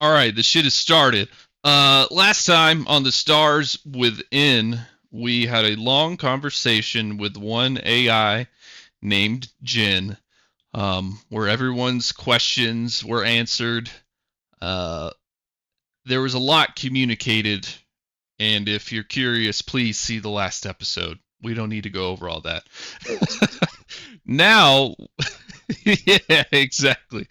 All right, the shit has started. Last time on the Stars Within, we had a long conversation with one AI named Jin, where everyone's questions were answered. Uh, there was a lot communicated, and if you're curious, please see the last episode. We don't need to go over all that. Now, yeah, exactly.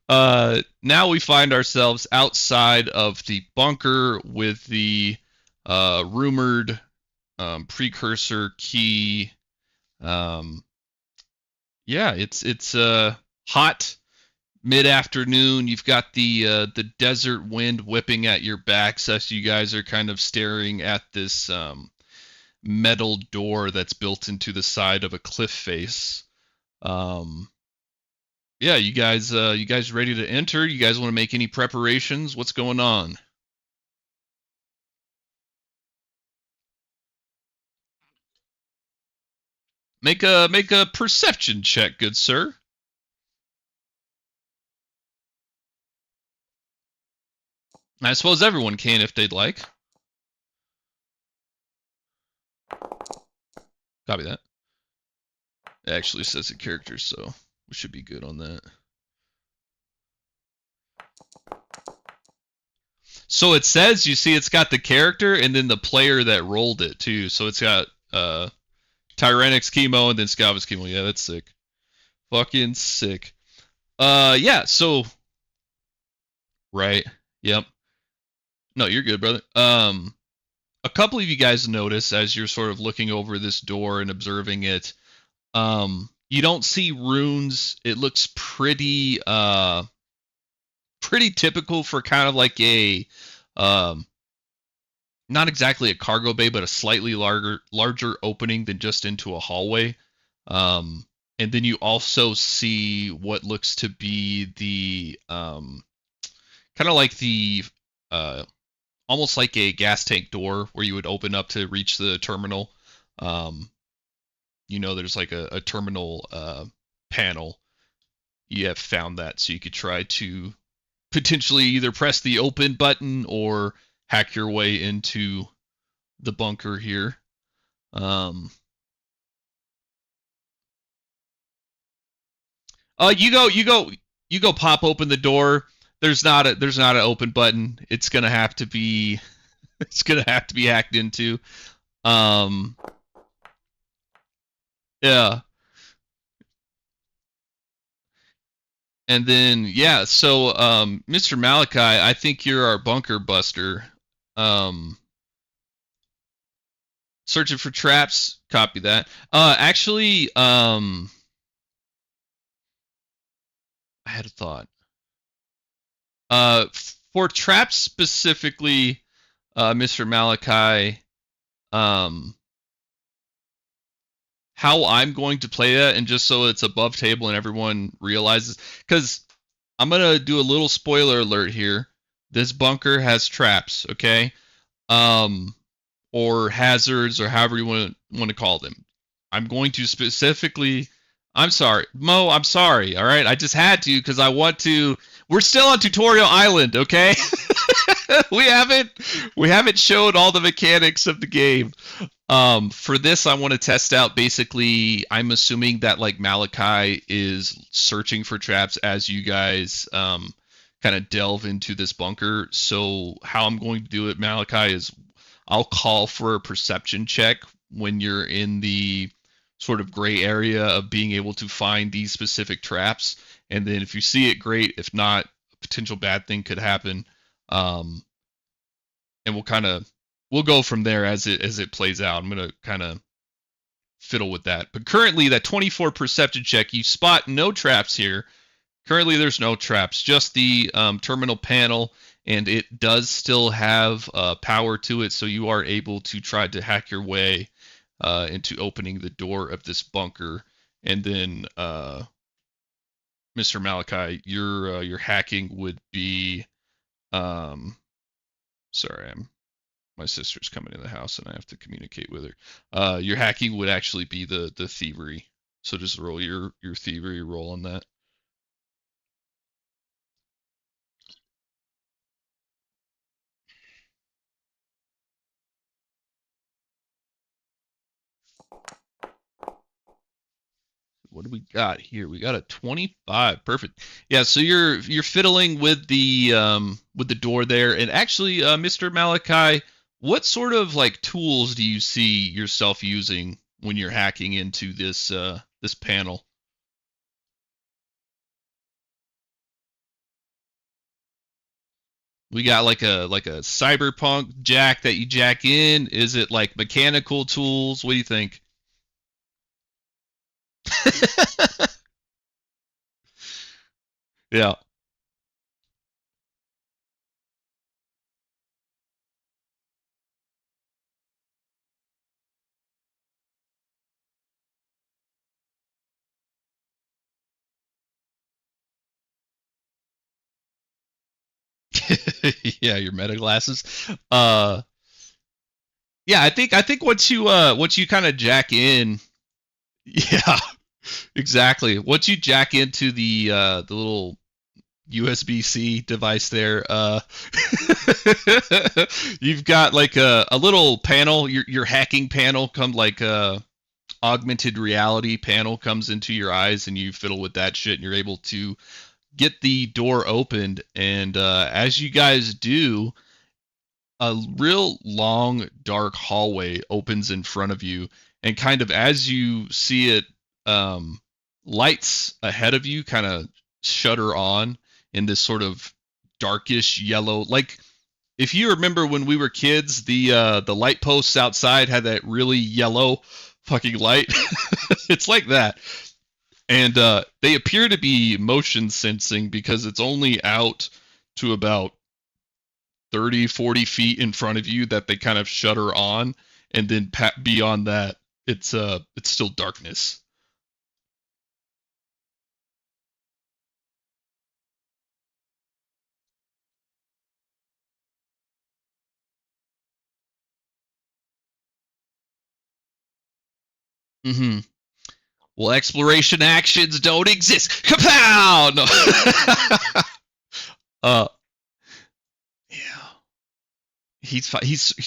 Now we find ourselves outside of the bunker with the rumored precursor key. Um, yeah, it's hot mid afternoon. You've got the desert wind whipping at your backs as you guys are kind of staring at this metal door that's built into the side of a cliff face. Um, yeah, you guys ready to enter? You guys want to make any preparations? What's going on? Make a perception check, good sir. I suppose everyone can if they'd like. Copy that. It actually says the characters, so we should be good on that. So it says, you see, it's got the character and then the player that rolled it too. So it's got Tyrannix chemo and then Scavus chemo. Yeah, that's sick. Fucking sick. Yeah. So right. Yep. No, you're good, brother. A couple of you guys notice as you're sort of looking over this door and observing it. You don't see runes. It looks pretty typical for kind of like a um not exactly a cargo bay, but a slightly larger opening than just into a hallway. And then you also see what looks to be the kind of like the uh almost like a gas tank door where you would open up to reach the terminal. Um, there's like a terminal panel. You have found that, so you could try to potentially either press the open button or hack your way into the bunker here. Um, you go pop open the door. There's not an open button. It's gonna have to be it's gonna have to be hacked into. Um, yeah, and then yeah, so Mr. Malachi, I think you're our bunker buster. Um, Searching for traps. Copy that. Actually, I had a thought. Uh, for traps specifically, Mr. Malachi, um, how I'm going to play that, and just so it's above table and everyone realizes, because I'm gonna do a little spoiler alert here. This bunker has traps, okay? Um, or hazards, or however you want to call them. I'm going to specifically. I'm sorry, Mo. I'm sorry. All right, I just had to because I want to. We're still on Tutorial Island, okay? we haven't we haven't showed all the mechanics of the game. For this, I want to test out. Basically, I'm assuming that like Malachi is searching for traps as you guys kind of delve into this bunker. So how I'm going to do it, Malachi, is I'll call for a perception check when you're in the sort of gray area of being able to find these specific traps. And then if you see it, great. If not, a potential bad thing could happen. Um, and we'll go from there as it plays out. I'm gonna kind of fiddle with that. But currently, that 24 perception check, you spot no traps here. Currently, there's no traps, just the terminal panel, and it does still have power to it, so you are able to try to hack your way into opening the door of this bunker. And then, Mr. Malachi, your hacking would be. Um, sorry, my sister's coming in the house, and I have to communicate with her. Your hacking would actually be the thievery. So just roll your thievery roll on that. what do we got here? We got a 25. Perfect. Yeah, so you're fiddling with the door there. And actually, Mr. Malachi, what sort of like tools do you see yourself using when you're hacking into this panel? We got like a cyberpunk jack that you jack in. Is it like mechanical tools? What do you think? Yeah. Yeah, your meta glasses. Uh yeah, I think once you kind of jack in, yeah, exactly. Once you jack into the little USB-C device there, you've got like a little panel, your hacking panel come like augmented reality panel comes into your eyes and you fiddle with that shit and you're able to get the door opened and as you guys do a real long dark hallway opens in front of you and kind of as you see it um, lights ahead of you kind of shutter on in this sort of darkish yellow like if you remember when we were kids the light posts outside had that really yellow fucking light. It's like that and they appear to be motion sensing because it's only out to about 30-40 feet in front of you that they kind of shutter on and then beyond that it's still darkness. Mm-hmm. Well, exploration actions don't exist. Kapow! No. uh yeah, he's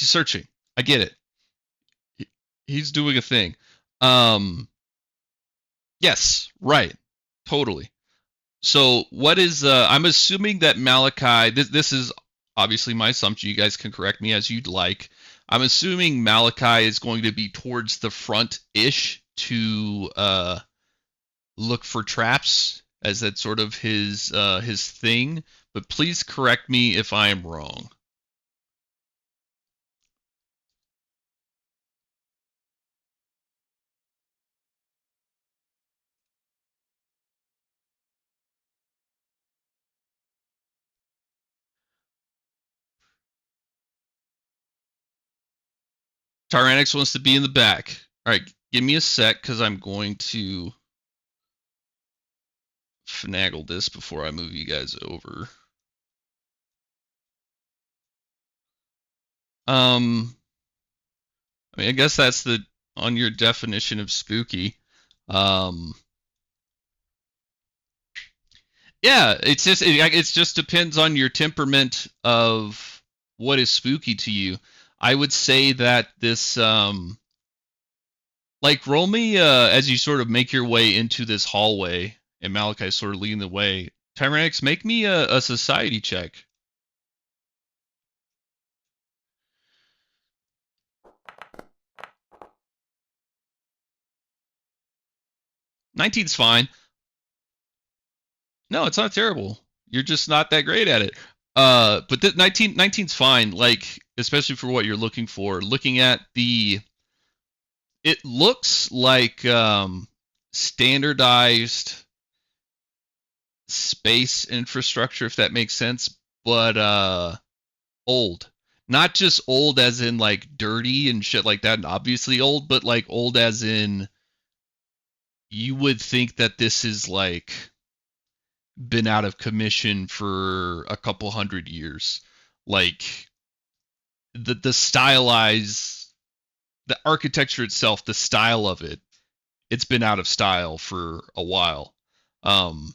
searching. I get it. He's doing a thing. um yes, right, totally. So what is I'm assuming that Malachi this is obviously my assumption. You guys can correct me as you'd like. I'm assuming Malachi is going to be towards the front ish to look for traps as that's sort of his thing. But please correct me if I am wrong. Tyrannix wants to be in the back. All right, give me a sec because I'm going to finagle this before I move you guys over. Um, I mean, I guess that's the on your definition of spooky. Um, yeah, it's just depends on your temperament of what is spooky to you. I would say that this like roll me as you sort of make your way into this hallway and Malachi sort of leading the way. Tyrannix, make me a society check. 19's fine. No, it's not terrible. You're just not that great at it. But 19's fine. Like especially for what you're looking for. Looking at it looks like standardized space infrastructure, if that makes sense, but old. Not just old as in like dirty and shit like that, and obviously old, but like old as in you would think that this is like been out of commission for a couple hundred years. Like the stylized the architecture itself, the style of it, it's been out of style for a while. Um,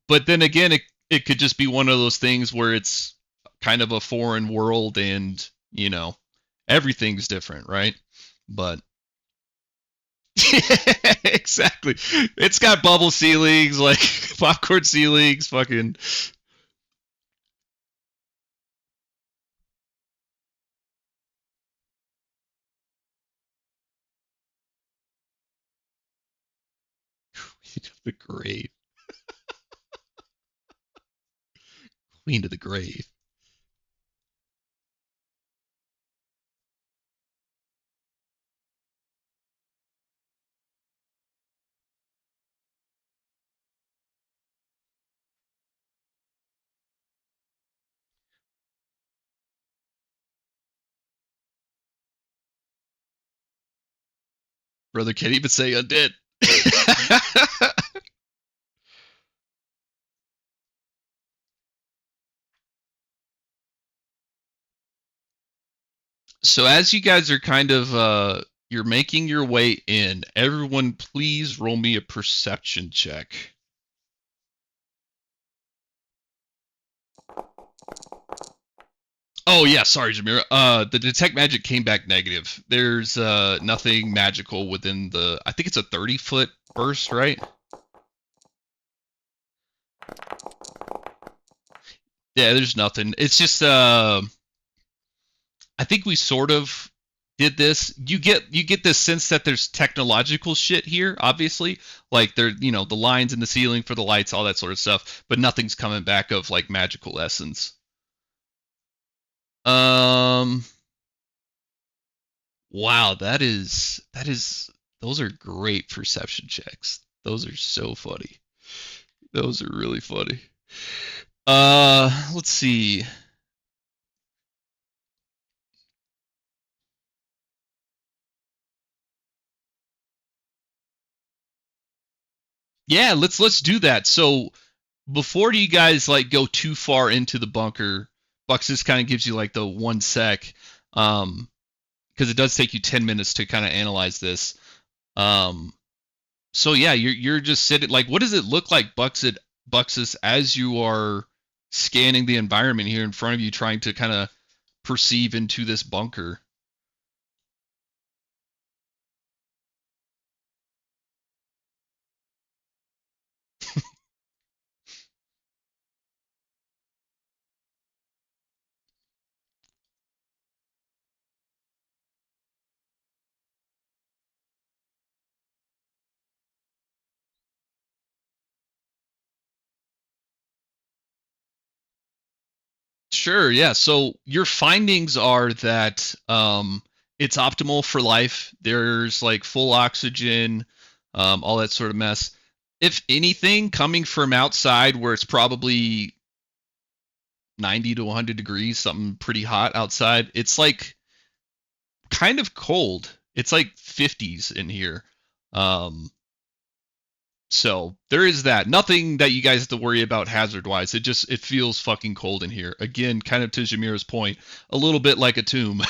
but then again, it could just be one of those things where it's kind of a foreign world and everything's different, right? But Exactly. It's got bubble ceilings, like popcorn ceilings, fucking Queen of the Grave. Queen of the Grave. Brother can't even say undead. So as you guys are kind of you're making your way in, everyone please roll me a perception check. Oh yeah, sorry, Jamira. The detect magic came back negative. There's nothing magical within the. I think it's a 30-foot burst, right? Yeah, there's nothing. It's just I think we sort of did this. You get this sense that there's technological shit here, obviously. Like there, the lines in the ceiling for the lights, all that sort of stuff, but nothing's coming back of like magical essence. Um wow, that is those are great perception checks. Those are so funny. Those are really funny. Let's see. Yeah, let's do that. So before you guys like go too far into the bunker, Bucks just kind of gives you like the 1 sec, because it does take you 10 minutes to kind of analyze this. Um, so yeah, you're just sitting like, what does it look like, Buxus, as you are scanning the environment here in front of you, trying to kind of perceive into this bunker? Sure, yeah. So your findings are that it's optimal for life. There's like full oxygen, all that sort of mess. If anything, coming from outside where it's probably 90 to 100 degrees, something pretty hot outside, it's like kind of cold. It's like 50s in here. Um, So there is that. Nothing that you guys have to worry about hazard wise. It feels fucking cold in here. Again, kind of to Jamira's point, a little bit like a tomb.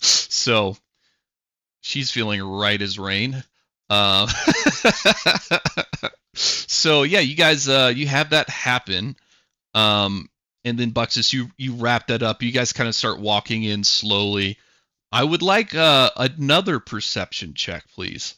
So she's feeling right as rain. Uh, so yeah, you guys you have that happen. And then Buxus, you wrap that up. You guys kind of start walking in slowly. I would like another perception check, please.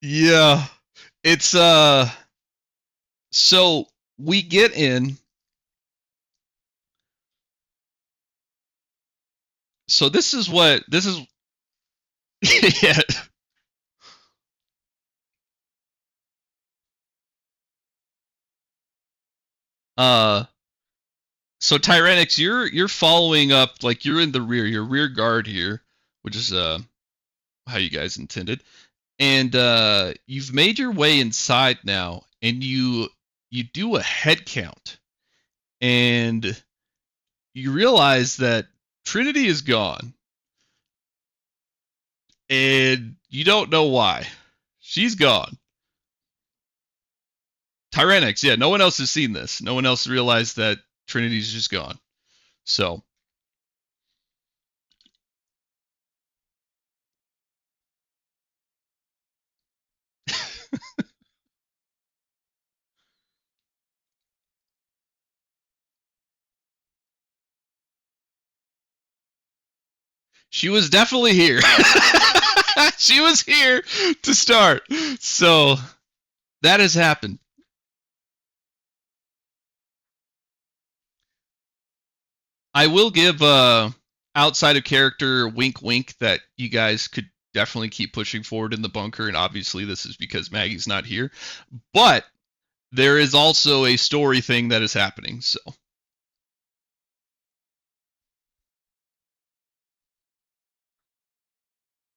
Yeah. It's so we get in. So this is yeah. Uh so Tyrannix, you're following up, like you're in the rear, your rear guard here, which is how you guys intended. And you've made your way inside now, and you do a head count, and you realize that Trinity is gone. And you don't know why. She's gone. Tyrannix, yeah, no one else has seen this. No one else realized that Trinity's just gone. So she was definitely here. She was here to start. So that has happened. I will give outside of character wink wink that you guys could definitely keep pushing forward in the bunker, and obviously this is because Maggie's not here. But there is also a story thing that is happening. So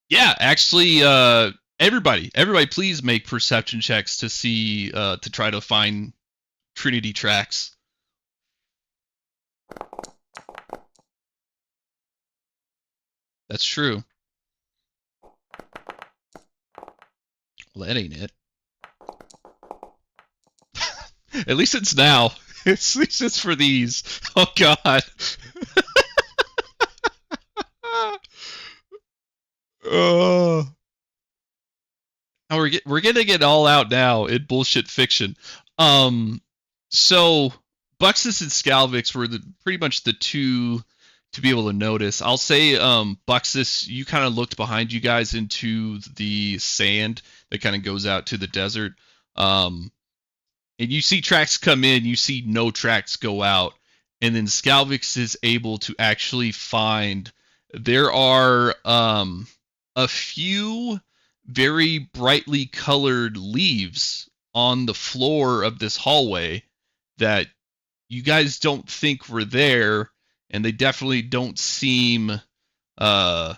yeah, actually, everybody, please make perception checks to see to try to find Trinity tracks. That's true. Well, that ain't it. At least it's now. At least it's for these. Oh God. Oh. Oh, we're getting it all out now in bullshit fiction. Um, so Buxus and Scalvix were pretty much the two to be able to notice. I'll say Buxus, you kind of looked behind you guys into the sand that kind of goes out to the desert. Um, and you see tracks come in, you see no tracks go out, and then Scalvix is able to actually find there are a few very brightly colored leaves on the floor of this hallway that you guys don't think were there, and they definitely don't seem uh,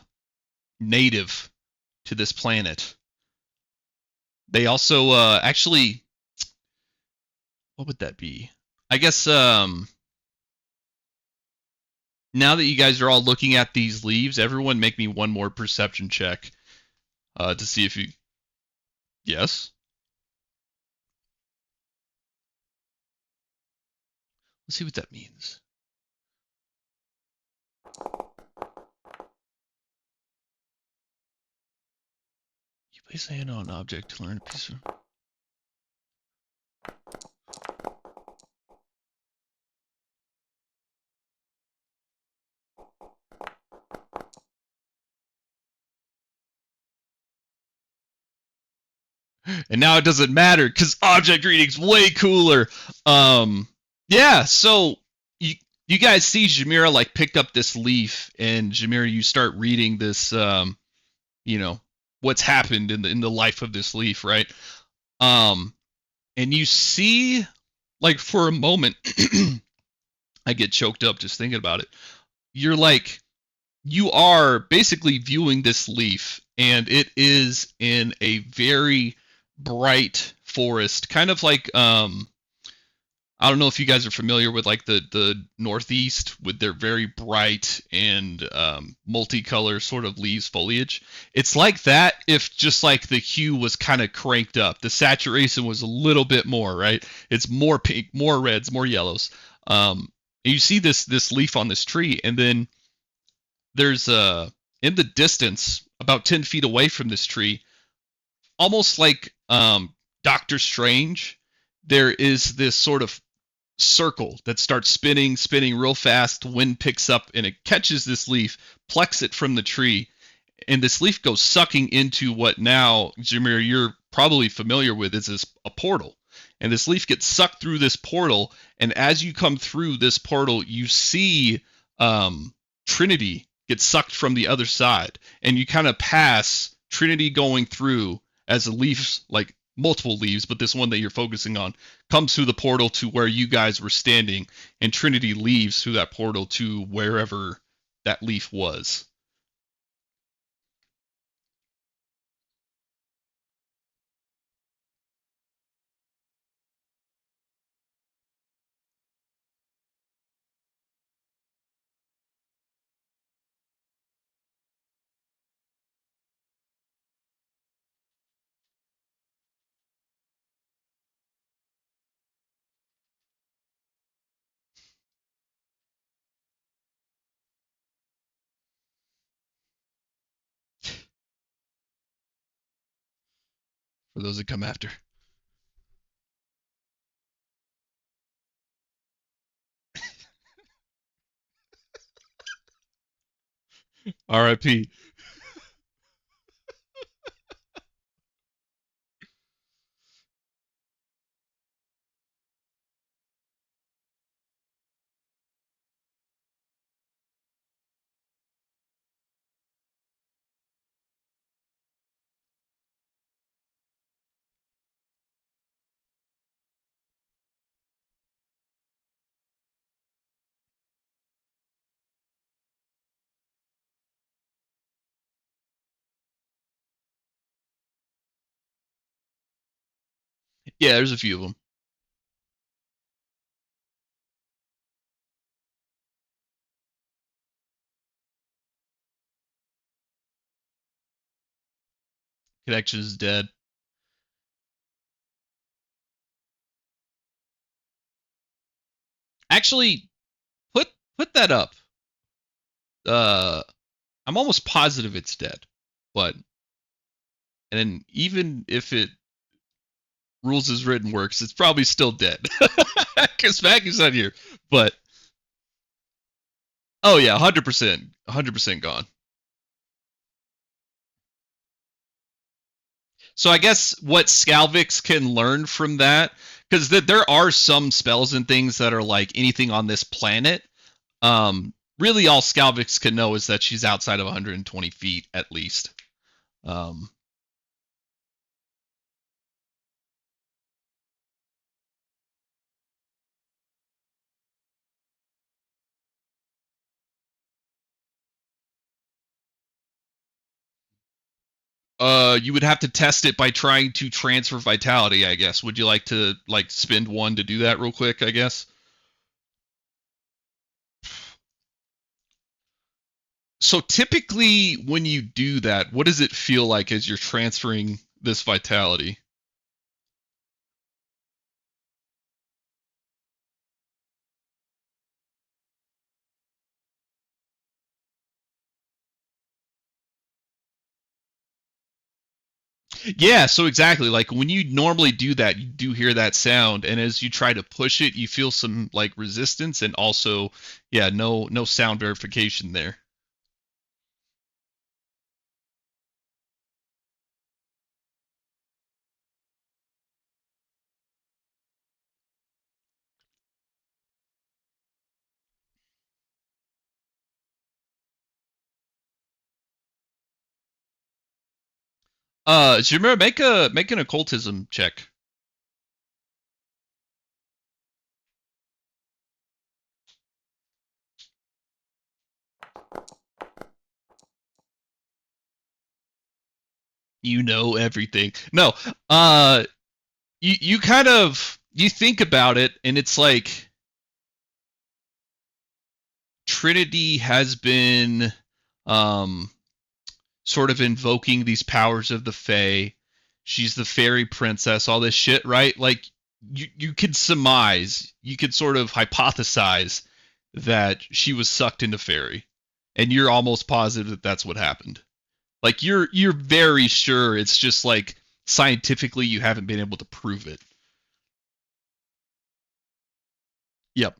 native to this planet. They also actually, what would that be? I guess now that you guys are all looking at these leaves, everyone make me one more perception check to see if you. Yes. Let's see what that means. You place a hand on an object to learn a piece of. And now it doesn't matter because object reading's way cooler. Um, yeah. So you you guys see Jamira like picked up this leaf, and Jamira, you start reading this. You know what's happened in the life of this leaf, right? Um, and you see like for a moment, I get choked up just thinking about it. You're like you are basically viewing this leaf, and it is in a very bright forest, kind of like I don't know if you guys are familiar with like the Northeast with their very bright and multicolor sort of leaves foliage. It's like that if just like the hue was kind of cranked up. The saturation was a little bit more, right? It's more pink, more reds, more yellows. And you see this leaf on this tree, and then there's in the distance about 10 feet away from this tree, almost like Doctor Strange, there is this sort of circle that starts spinning real fast. Wind picks up and it catches this leaf, plucks it from the tree, and this leaf goes sucking into what now, Jameer, you're probably familiar with, is this a portal. And this leaf gets sucked through this portal, and as you come through this portal, you see Trinity get sucked from the other side, and you kind of pass Trinity going through as the leaves, like multiple leaves, but this one that you're focusing on, comes through the portal to where you guys were standing, and Trinity leaves through that portal to wherever that leaf was. for those that come after. R.I.P. Yeah, there's a few of them. Connection is dead. Actually, put put that up. Uh, I'm almost positive it's dead, but and then even if it rules as written works, it's probably still dead because Maggie's not here. But oh yeah, 100%, 100% gone. So I guess what Scalvix can learn from that, because there are some spells and things that are like anything on this planet. Really, all Scalvix can know is that she's outside of 120 feet at least. Um, you would have to test it by trying to transfer vitality, I guess. Would you like to like spend one to do that real quick? I guess. So typically, when you do that, what does it feel like as you're transferring this vitality? Yeah, so exactly. Like when you normally do that, you do hear that sound, and as you try to push it, you feel some like resistance, and also, yeah, no sound verification there. Jameer, make an occultism check. You know everything. No, you kind of you think about it, and it's like Trinity has been, um, sort of invoking these powers of the Fae. She's the fairy princess, all this shit, right? Like you could surmise, you could sort of hypothesize that she was sucked into fairy, and you're almost positive that that's what happened. Like you're very sure it's just like scientifically you haven't been able to prove it. Yep,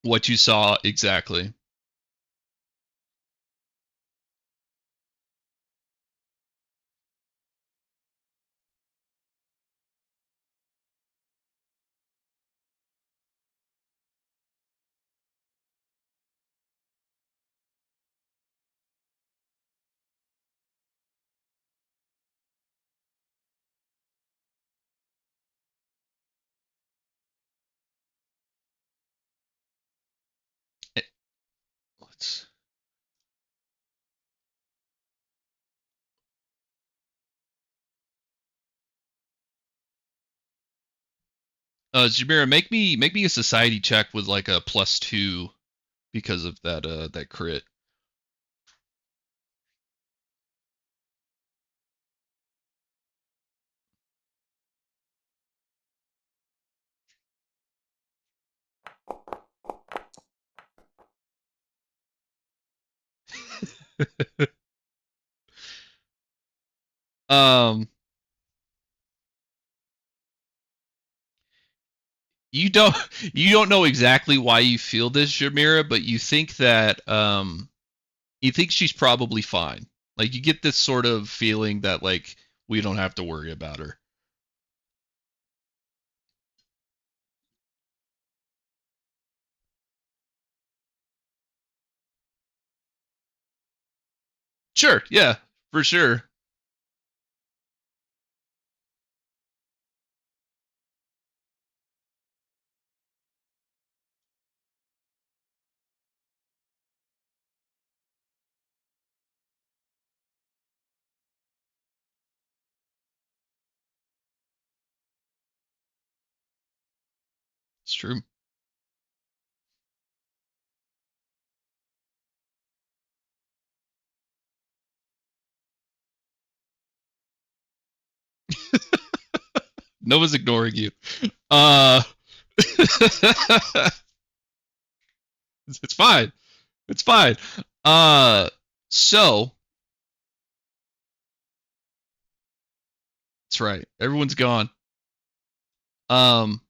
what you saw exactly. Eh, Let's. Jabira, make me a society check with like a +2 because of that crit. um you don't you don't know exactly why you feel this, Shamira, but you think she's probably fine. Like you get this sort of feeling that like we don't have to worry about her. Sure, yeah, for sure. It's true. Nova's ignoring you. Uh it's fine. It's fine. Uh so that's right. Everyone's gone. Um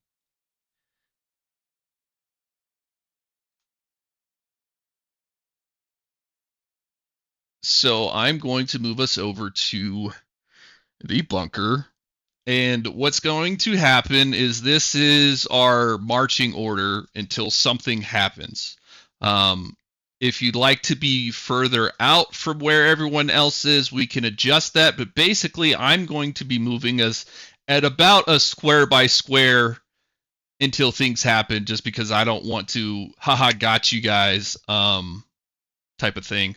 so I'm going to move us over to the bunker. And what's going to happen is this is our marching order until something happens. Um, if you'd like to be further out from where everyone else is, we can adjust that. But basically, I'm going to be moving us at about a square by square until things happen, just because I don't want to, haha, got you guys, type of thing.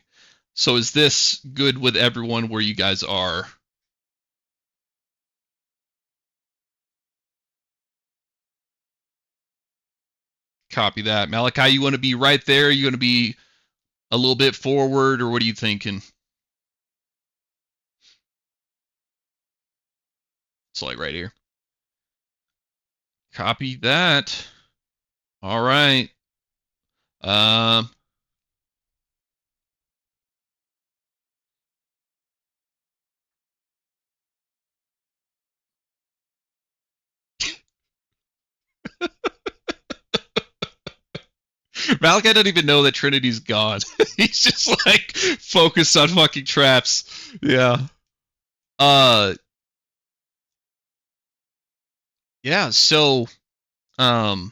So is this good with everyone where you guys are? Copy that. Malachi, you want to be right there? You want to be a little bit forward, or what are you thinking? It's like right here. Copy that. All right. Um, Malachi doesn't even know that Trinity's gone. He's just like focused on fucking traps. Yeah. Uh, yeah. So, um,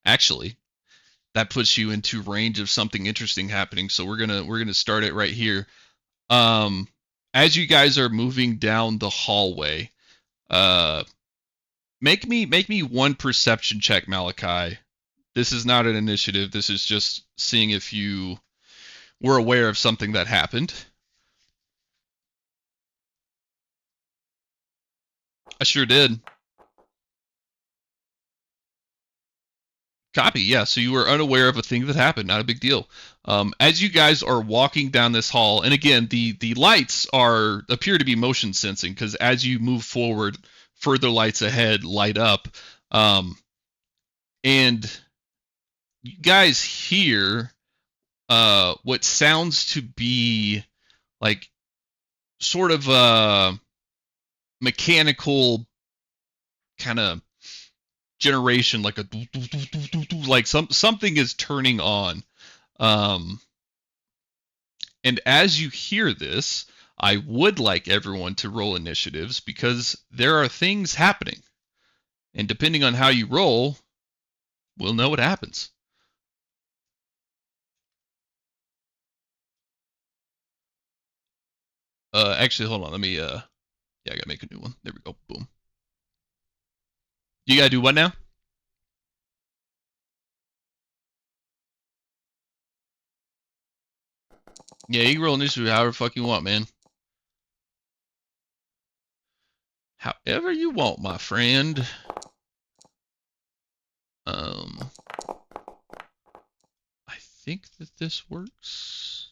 actually, that puts you into range of something interesting happening. So we're gonna start it right here. Um, as you guys are moving down the hallway, uh, make me one perception check, Malachi. This is not an initiative. This is just seeing if you were aware of something that happened. I sure did. Copy. Yeah. So you were unaware of a thing that happened. Not a big deal. As you guys are walking down this hall, and again, the lights are appear to be motion sensing because as you move forward, further lights ahead light up, um, and you guys hear what sounds to be like sort of a mechanical kind of generation, like a like something is turning on. Um, and as you hear this, I would like everyone to roll initiatives because there are things happening, and depending on how you roll, we'll know what happens. Actually, hold on. Let me. Yeah, I gotta make a new one. There we go. Boom. You gotta do what now? Yeah, you can roll initiative however the fuck you want, man. However you want, my friend. Um, I think that this works.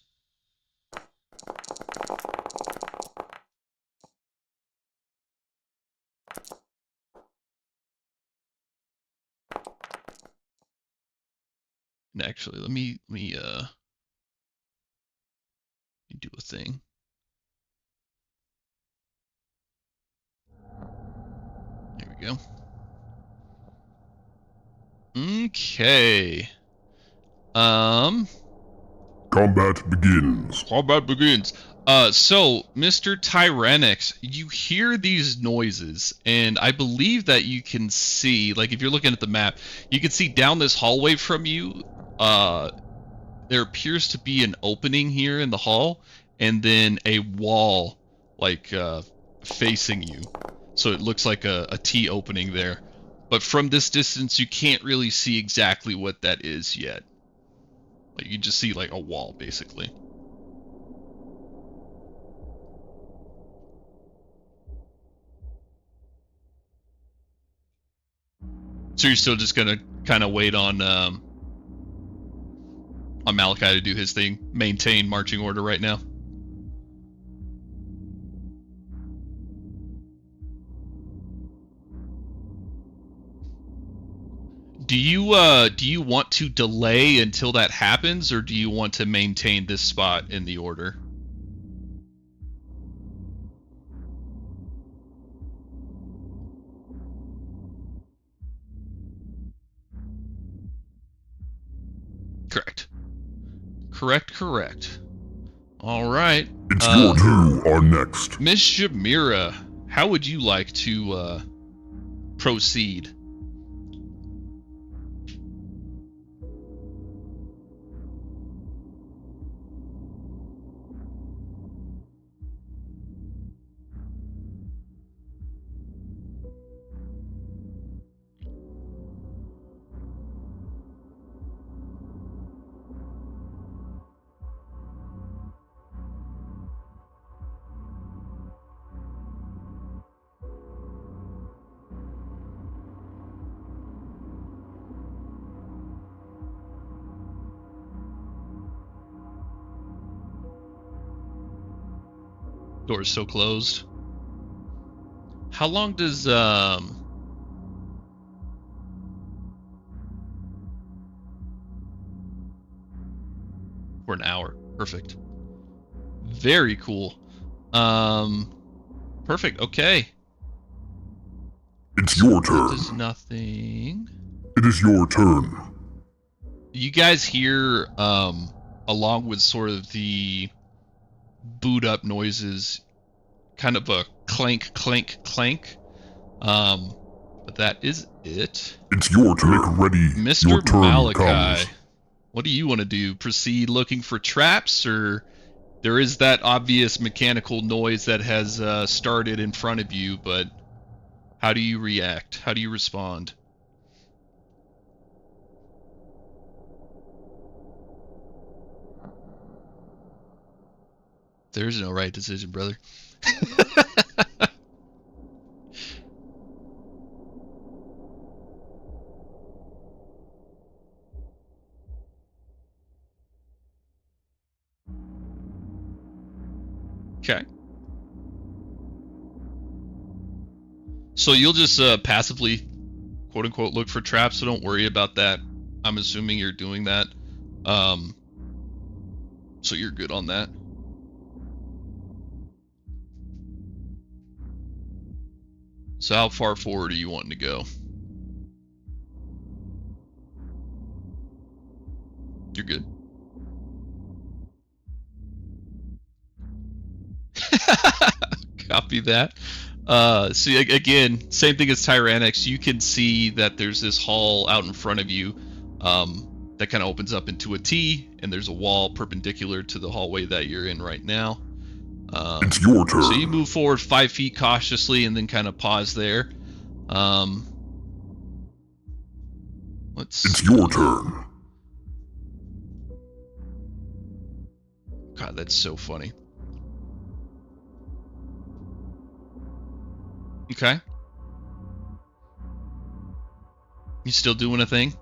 And actually, let me do a thing. There we go. Okay. Combat begins. Combat begins. So, Mr. Tyrannix, you hear these noises, and I believe that you can see, like, if you're looking at the map, you can see down this hallway from you, there appears to be an opening here in the hall, and then a wall, like, facing you. So it looks like a T opening there. But from this distance, you can't really see exactly what that is yet. Like, you just see, like, a wall, basically. So you're still just gonna kind of wait on Malachi to do his thing, maintain marching order right now. Do you want to delay until that happens, or do you want to maintain this spot in the order? Correct. Correct. All right. It's your turn. You are next. Miss Shamira, how would you like to proceed? Door's still closed. How long does for an hour? Perfect. Very cool. Perfect. Okay. It's your turn. Does nothing. It is your turn. You guys hear along with sort of the boot up noises, kind of a clank, clank, clank. But that is it. It's your turn. Make ready. Mr. Your turn Malachi, comes. what do you want to do? Proceed looking for traps, or there is that obvious mechanical noise that has started in front of you, but how do you react? How do you respond? There's no right decision, brother. Okay. So you'll just passively, quote unquote, look for traps, so don't worry about that. I'm assuming you're doing that. So you're good on that. So how far forward are you wanting to go? You're good. Copy that. See, again, same thing as Tyrannix. You can see that there's this hall out in front of you that kind of opens up into a T, and there's a wall perpendicular to the hallway that you're in right now. It's your turn. So you move forward 5 feet cautiously and then kind of pause there. It's your turn. God, that's so funny. Okay. You still doing a thing?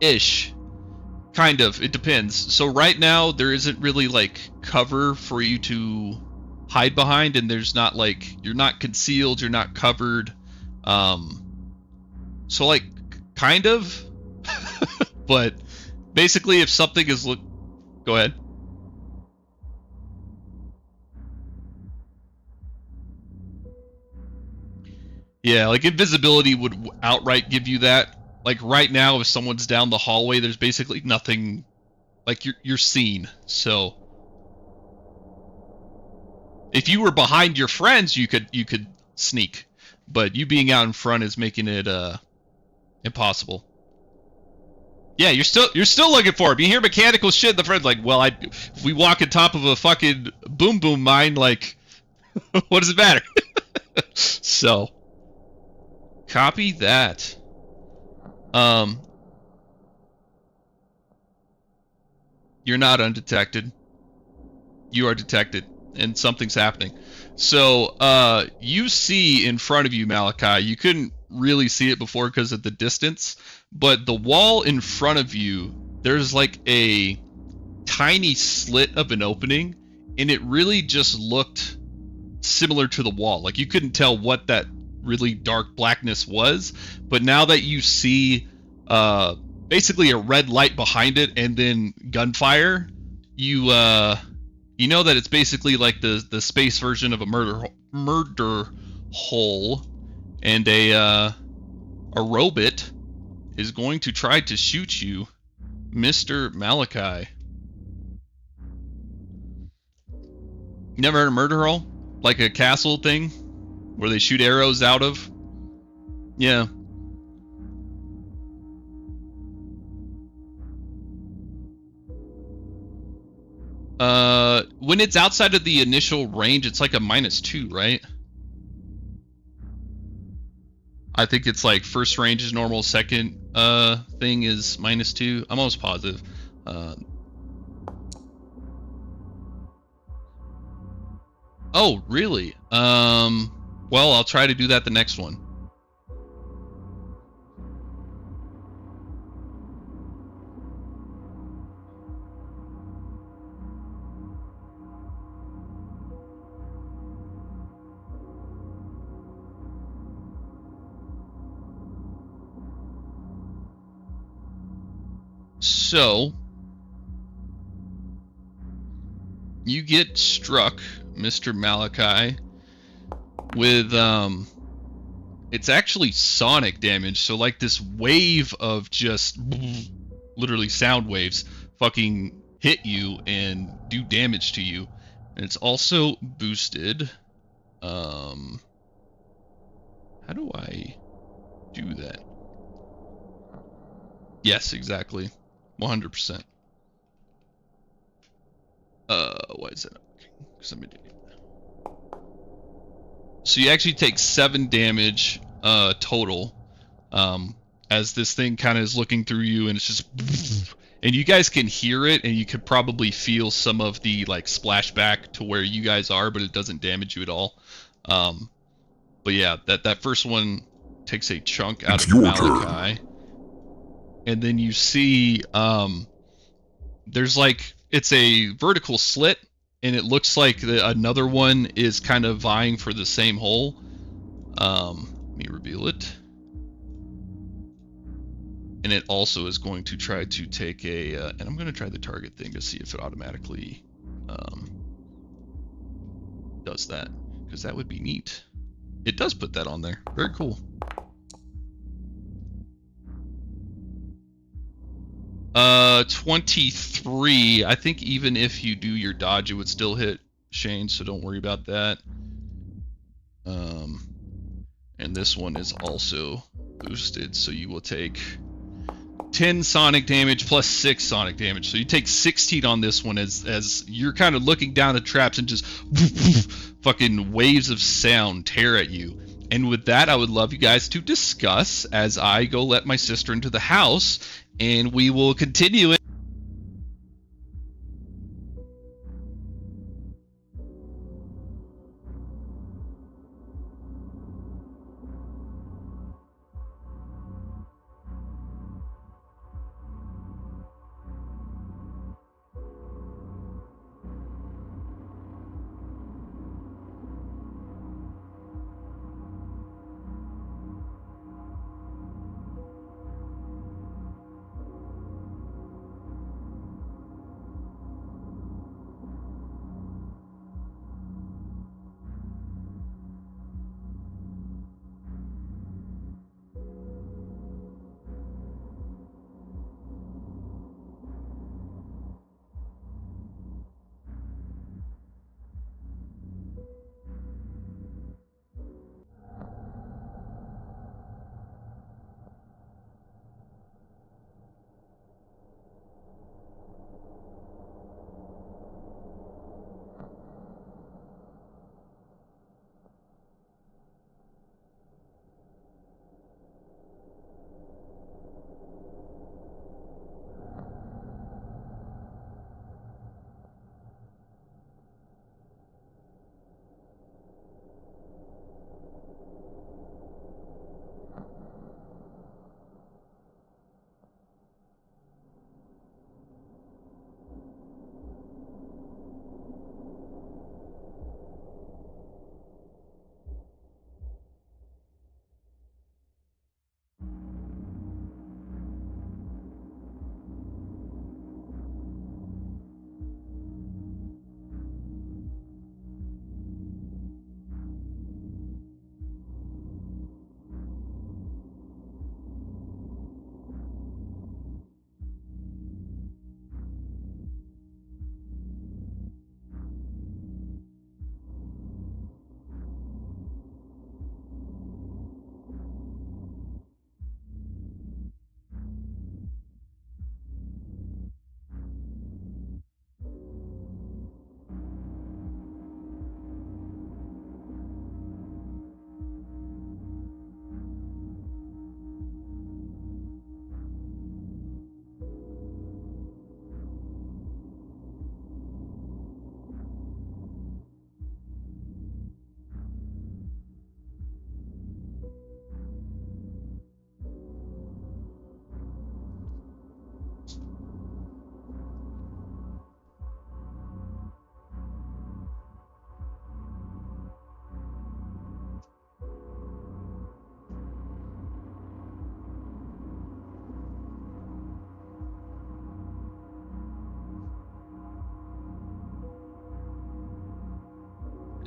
Ish. Kind of. It depends. So right now, there isn't really, like, cover for you to hide behind, and there's not, like, you're not concealed, you're not covered. So, like, kind of. But basically, if something is Go ahead. Yeah, like invisibility would outright give you that. Like right now, if someone's down the hallway, there's basically nothing. Like you're seen. So if you were behind your friends, you could sneak, but you being out in front is making it impossible. Yeah, you're still looking for him. You hear mechanical shit, the friend's like, well, if we walk on top of a fucking boom boom mine, like, what does it matter? So, copy that. Um, you're not undetected. You are detected, and something's happening. So, you see in front of you, Malachi. You couldn't really see it before because of the distance, but the wall in front of you, there's like a tiny slit of an opening, and it really just looked similar to the wall. Like you couldn't tell what that really dark blackness was, but now that you see basically a red light behind it and then gunfire, you know that it's basically like the space version of a murder hole, and a robot is going to try to shoot you, Mr. Malachi. You never heard of murder hole? Like a castle thing where they shoot arrows out of? Yeah. When it's outside of the initial range, it's like a -2, right? I think it's like first range is normal, second thing is -2. I'm almost positive. Uh, oh, really? Well, I'll try to do that the next one. So, you get struck, Mr. Malachi, with it's actually sonic damage. So like this wave of just literally sound waves fucking hit you and do damage to you. And it's also boosted. How do I do that? Yes, exactly. 100%. Why is that not working? Because I'm an idiot. So you actually take 7 damage total, as this thing kind of is looking through you, and it's just, and you guys can hear it, and you could probably feel some of the like splashback to where you guys are, but it doesn't damage you at all. But yeah, that first one takes a chunk out It's of your turn. Malachi, and then you see there's like it's a vertical slit, and it looks like another one is kind of vying for the same hole. Let me reveal it. And it also is going to try to take a, and I'm going to try the target thing to see if it automatically does that, because that would be neat. It does put that on there. Very cool. 23. I think even if you do your dodge, it would still hit Shane, so don't worry about that. And this one is also boosted, so you will take 10 sonic damage plus 6 sonic damage. So you take 16 on this one as you're kind of looking down the traps and just fucking waves of sound tear at you. And with that, I would love you guys to discuss as I go let my sister into the house, and we will continue it.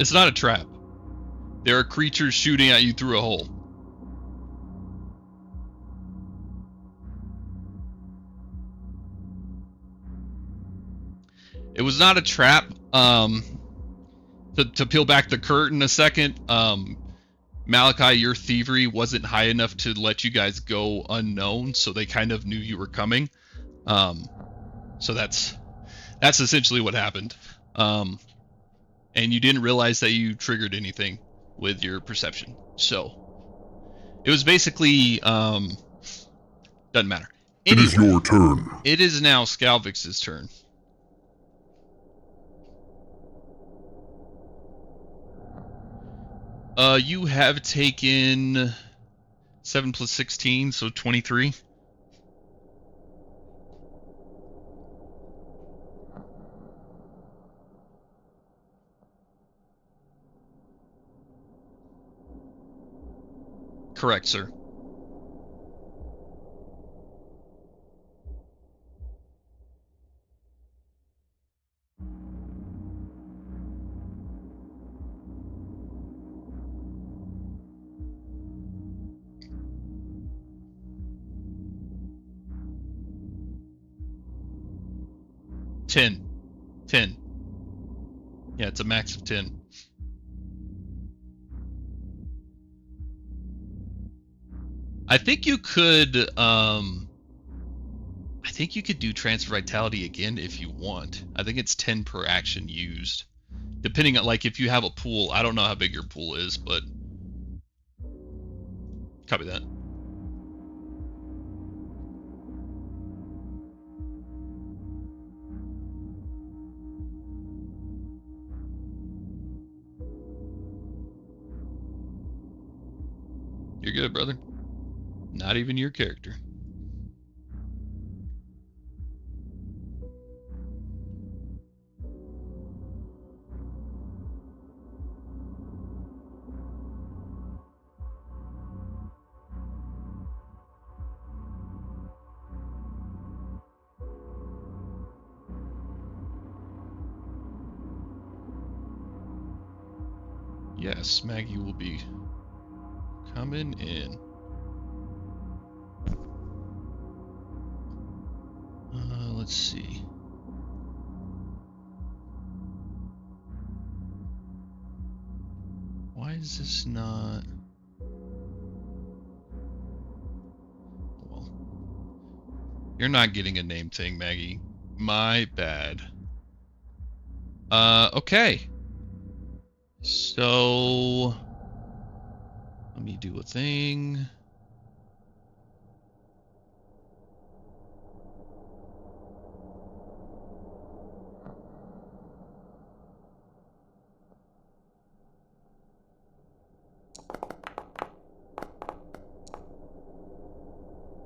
It's not a trap. There are creatures shooting at you through a hole. It was not a trap. To peel back the curtain a second, Malachi, your thievery wasn't high enough to let you guys go unknown, so they kind of knew you were coming. So that's essentially what happened. And you didn't realize that you triggered anything with your perception. So it was basically doesn't matter. Anyway, It is your turn. it is now Scalvix's turn. You have taken 7 plus 16, so 23. Correct, sir. Ten. Yeah, it's a max of 10. I think you could do transfer vitality again if you want. I think it's 10 per action used. Depending on, like, if you have a pool. I don't know how big your pool is, but copy that. You're good, brother. Not even your character. Yes, Maggie will be coming in. Let's see. Why is this not... Well, you're not getting a name thing, Maggie. My bad. Okay. So... let me do a thing.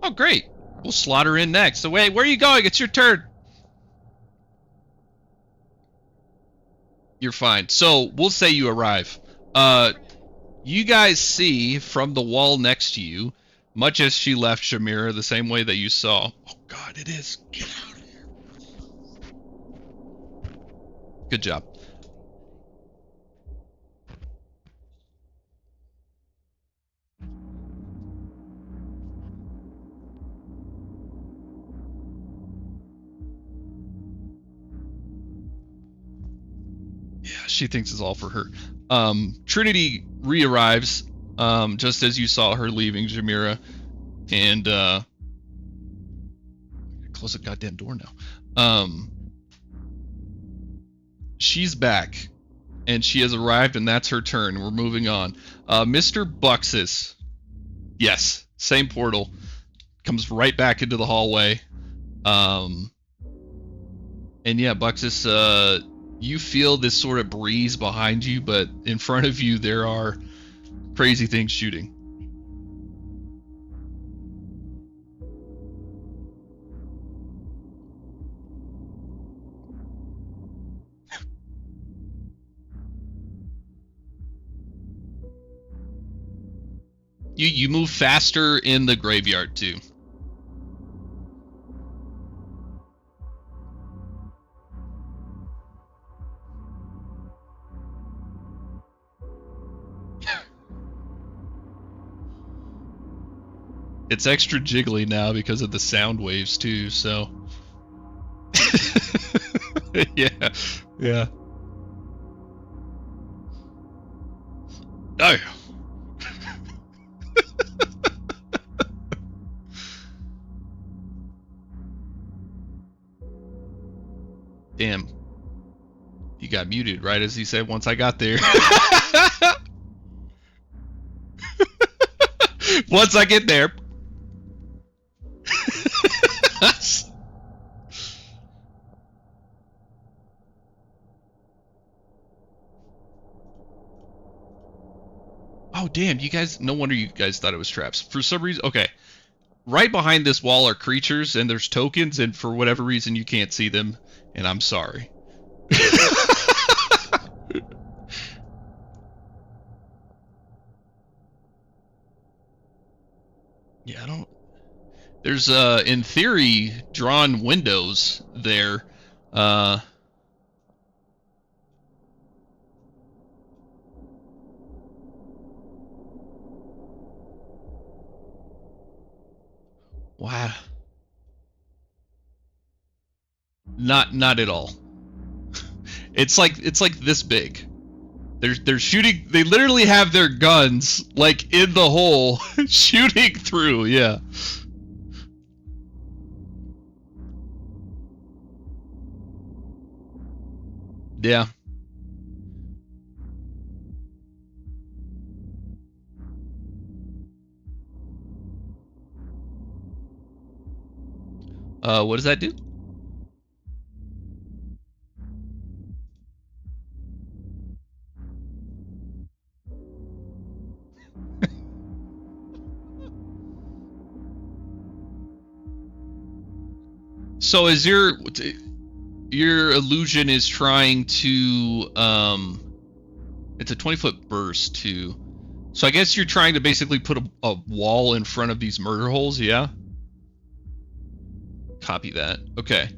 Oh, great. We'll slot her in next. So wait, where are you going? It's your turn. You're fine. So we'll say you arrive. You guys see from the wall next to you, much as she left Shamira, the same way that you saw. Oh God, it is. Get out of here. Good job. Yeah, she thinks it's all for her. Trinity re-arrives, just as you saw her leaving Shamira, and close the goddamn door now. She's back, and she has arrived, and that's her turn. We're moving on. Mr. Buxus, yes, same portal, comes right back into the hallway. And yeah, Buxus, you feel this sort of breeze behind you, but in front of you there are crazy things shooting. You move faster in the graveyard too. It's extra jiggly now because of the sound waves too, so. Yeah. Yeah. Oh. Damn. You got muted right as he said once I got there. Once I get there. Oh, damn, you guys, no wonder you guys thought it was traps. For some reason, okay. Right behind this wall are creatures, and there's tokens, and for whatever reason you can't see them, and I'm sorry. Yeah, I don't. There's, in theory, drawn windows there. Uh, wow. Not at all. It's like this big. They're shooting. They literally have their guns like in the hole, shooting through. Yeah. Yeah. What does that do? So is your illusion is trying to it's a 20-foot burst too. So I guess you're trying to basically put a wall in front of these murder holes, yeah? Copy that. Okay.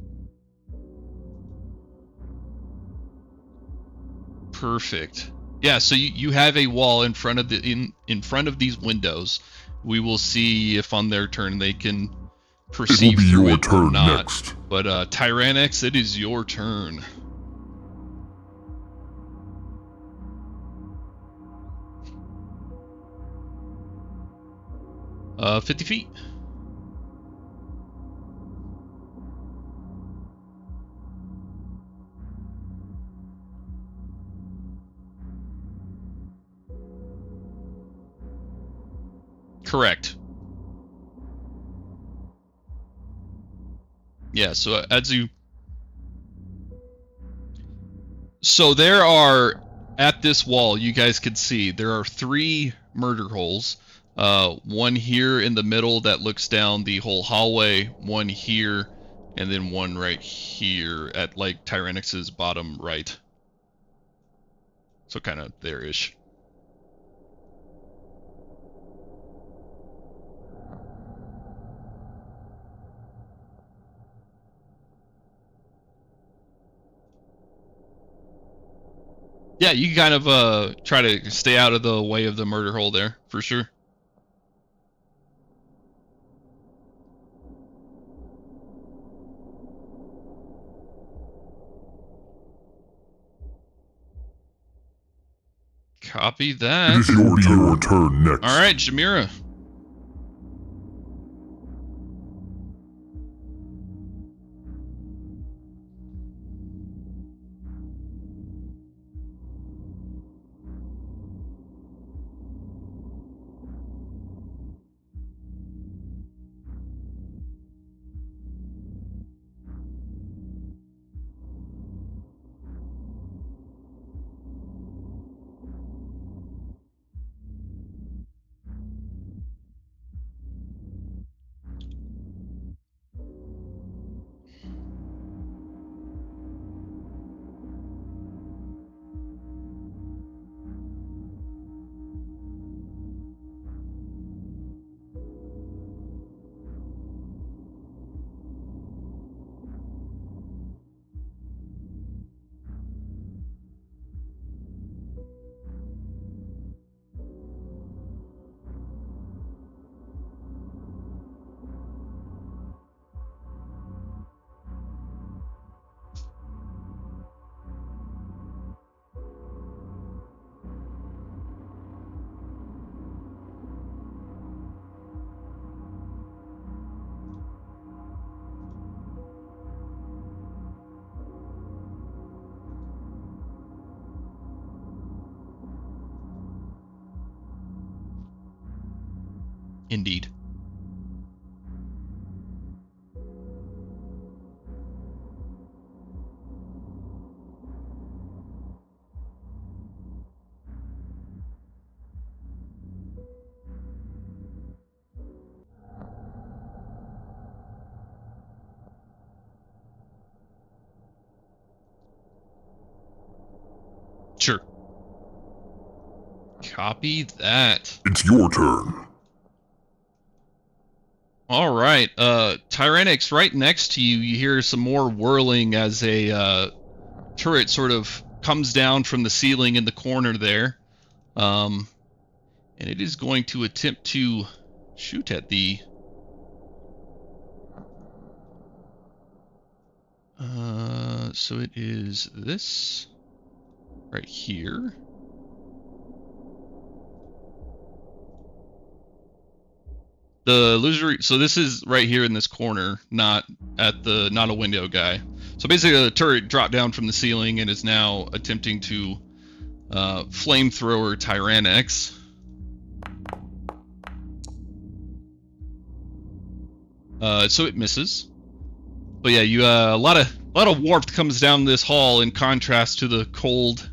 Perfect. Yeah, so you have a wall in front of in front of these windows. We will see if on their turn they can It will perceive be through your it or turn not. next. But Tyrannex, it is your turn. 50 feet. Correct. Yeah, so as you so there are at this wall, you guys can see there are 3 murder holes. One here in the middle that looks down the whole hallway, one here, and then one right here at like Tyrannix's bottom right. So kind of there-ish. Yeah, you can kind of try to stay out of the way of the murder hole there, for sure. Copy It that. is your turn next. All right, Shamira. Indeed. Sure. Copy that. It's your turn. All right. Tyrannix, right next to you, you hear some more whirling as a turret sort of comes down from the ceiling in the corner there. And it is going to attempt to shoot at the... so it is this right here. The illusory, so this is right here in this corner, not a window guy. So basically the turret dropped down from the ceiling and is now attempting to flamethrower Tyrannix. So it misses. But yeah, you a lot of warmth comes down this hall in contrast to the cold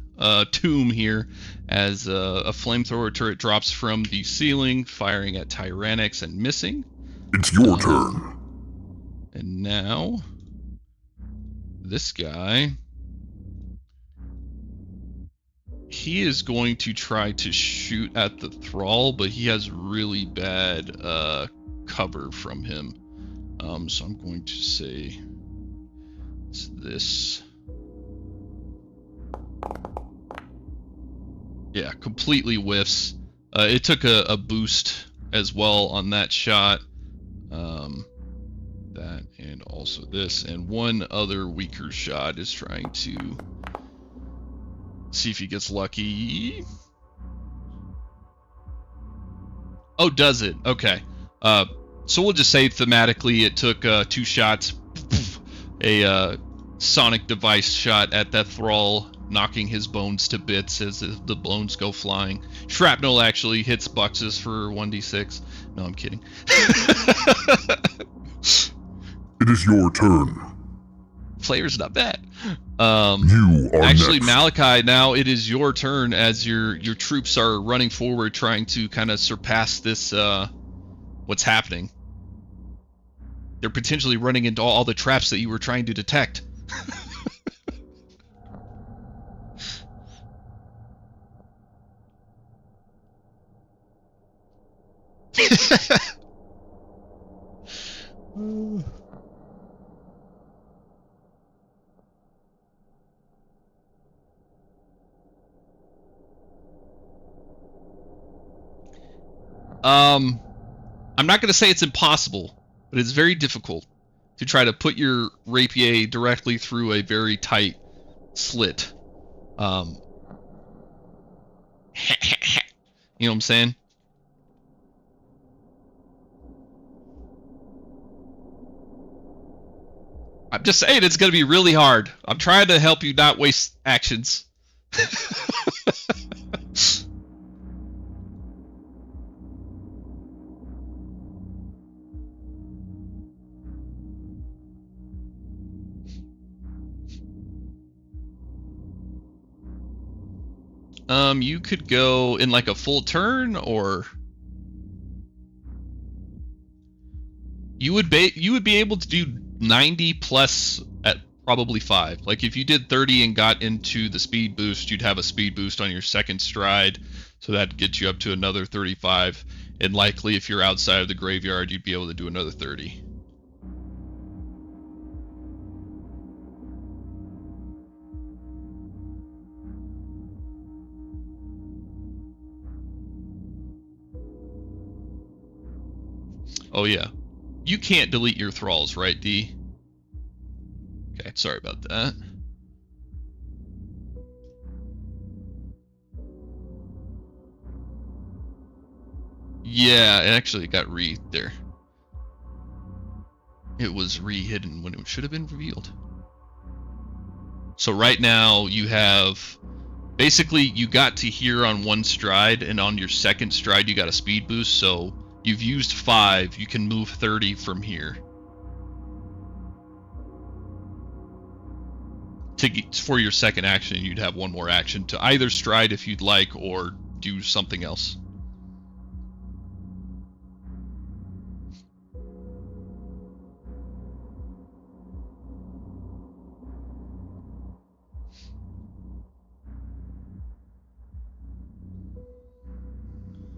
tomb here, as a flamethrower turret drops from the ceiling, firing at Tyrannix and missing. It's your turn. And now, this guy, he is going to try to shoot at the thrall, but he has really bad cover from him. So I'm going to say it's this. Yeah, completely whiffs. It took a boost as well on that shot. That and also this. And one other weaker shot is trying to see if he gets lucky. Oh, does it? Okay. So we'll just say thematically it took 2 shots. A sonic device shot at that thrall, knocking his bones to bits as the bones go flying. Shrapnel actually hits Buxus for 1d6. No, I'm kidding. It is your turn. Flavor's not bad. You are actually next. Malachi, now it is your turn as your troops are running forward, trying to kind of surpass this what's happening. They're potentially running into all the traps that you were trying to detect. I'm not going to say it's impossible, but it's very difficult to try to put your rapier directly through a very tight slit. You know what I'm saying? I'm just saying it's going to be really hard. I'm trying to help you not waste actions. You could go in like a full turn, or you would be able to do 90 plus at probably 5. Like if you did 30 and got into the speed boost, you'd have a speed boost on your second stride, so that gets you up to another 35. And likely if you're outside of the graveyard, you'd be able to do another 30. Oh yeah. You can't delete your thralls, right, D? Okay, sorry about that. Yeah, it actually got there. It was hidden when it should have been revealed. So right now you have, basically you got to here on one stride, and on your second stride you got a speed boost, so You've used 5. You can move 30 from here. For your second action, you'd have one more action to either stride if you'd like or do something else.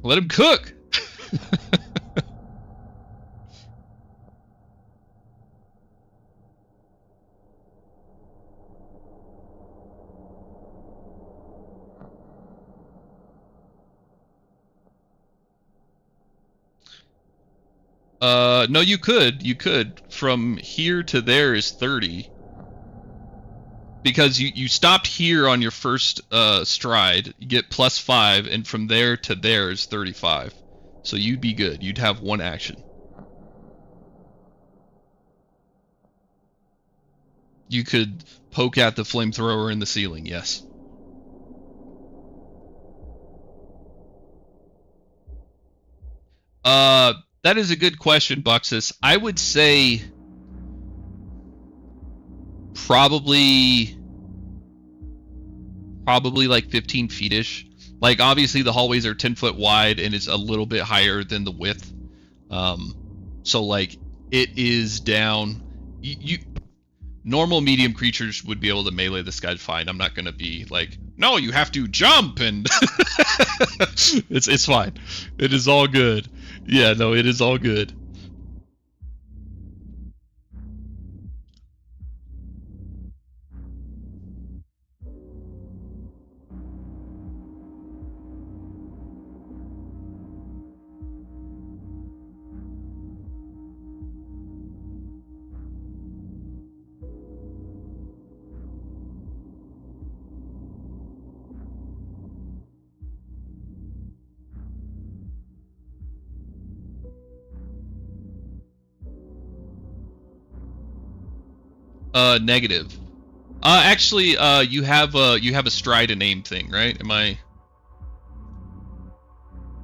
Let him cook! No, you could. You could. From here to there is 30. Because you stopped here on your first stride. You get +5, and from there to there is 35. So you'd be good. You'd have one action. You could poke at the flamethrower in the ceiling, yes. That is a good question, Buxus. I would say probably like 15 feet-ish. Like, obviously the hallways are 10 foot wide and it's a little bit higher than the width. So like it is down. Normal medium creatures would be able to melee this guy fine. I'm not gonna be like, no, you have to jump, and it's fine. It is all good. Yeah, no, it is all good. Negative. Actually, you have a stride and aim thing, right? Am I?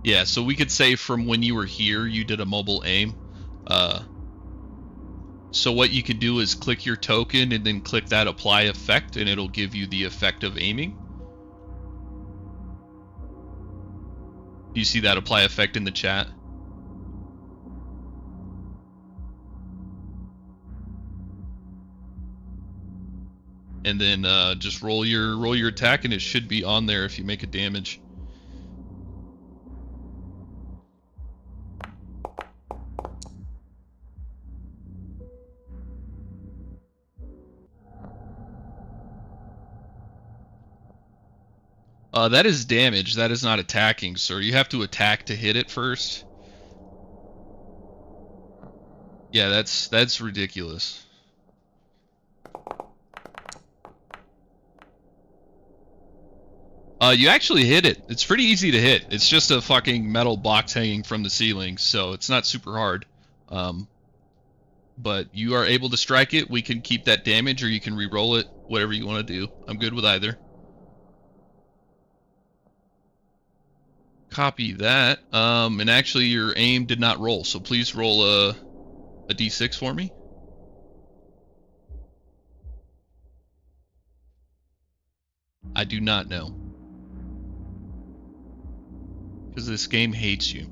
Yeah, so we could say from when you were here, you did a mobile aim. So what you can do is click your token and then click that apply effect, and it'll give you the effect of aiming. Do you see that apply effect in the chat? And then just roll your attack, and it should be on there if you make a damage. That is damage. That is not attacking, sir. You have to attack to hit it first. Yeah, that's ridiculous. You actually hit it. It's pretty easy to hit. It's just a fucking metal box hanging from the ceiling, so it's not super hard. But you are able to strike it. We can keep that damage, or you can re-roll it. Whatever you want to do. I'm good with either. Copy that. And actually your aim did not roll, so please roll a d6 for me. I do not know. Because this game hates you.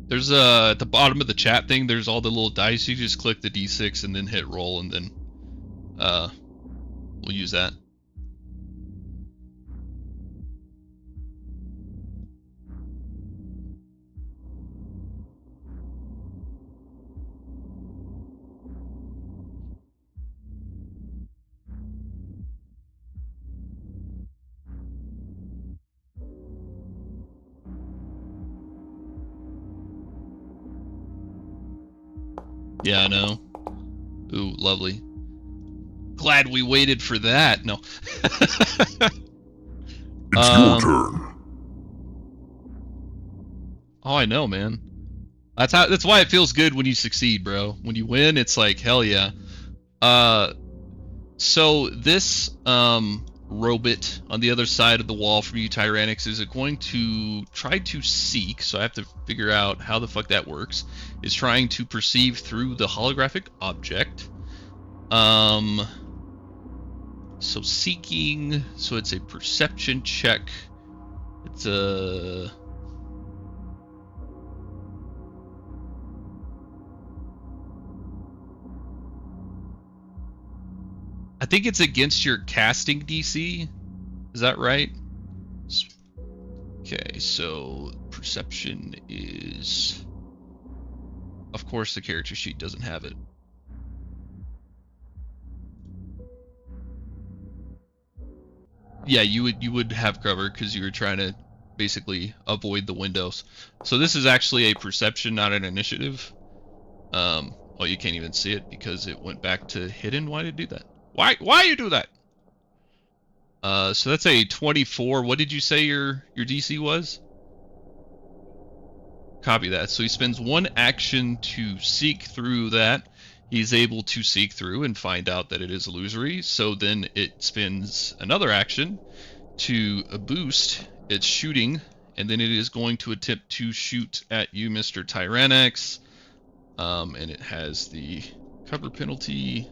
There's at the bottom of the chat thing, there's all the little dice. You just click the d6 and then hit roll, and then we'll use that. Yeah, I know. Ooh, lovely. Glad we waited for that. No. It's your turn. Oh, I know, man. That's why it feels good when you succeed, bro. When you win, it's like hell yeah. So this robot on the other side of the wall from you, Tyrannix, is going to try to seek. So I have to figure out how the fuck that works. Is trying to perceive through the holographic object. So seeking. So it's a perception check. It's a. I think it's against your casting DC. Is that right? Okay, so perception is. Of course, the character sheet doesn't have it. Yeah, you would have cover because you were trying to basically avoid the windows. So this is actually a perception, not an initiative. Well, you can't even see it because it went back to hidden. Why did it do that? Why you do that? So that's a 24. What did you say your DC was? Copy that. So he spends one action to seek through that. He's able to seek through and find out that it is illusory. So then it spends another action to boost its shooting, and then it is going to attempt to shoot at you, Mr. Tyrannex. And it has the cover penalty.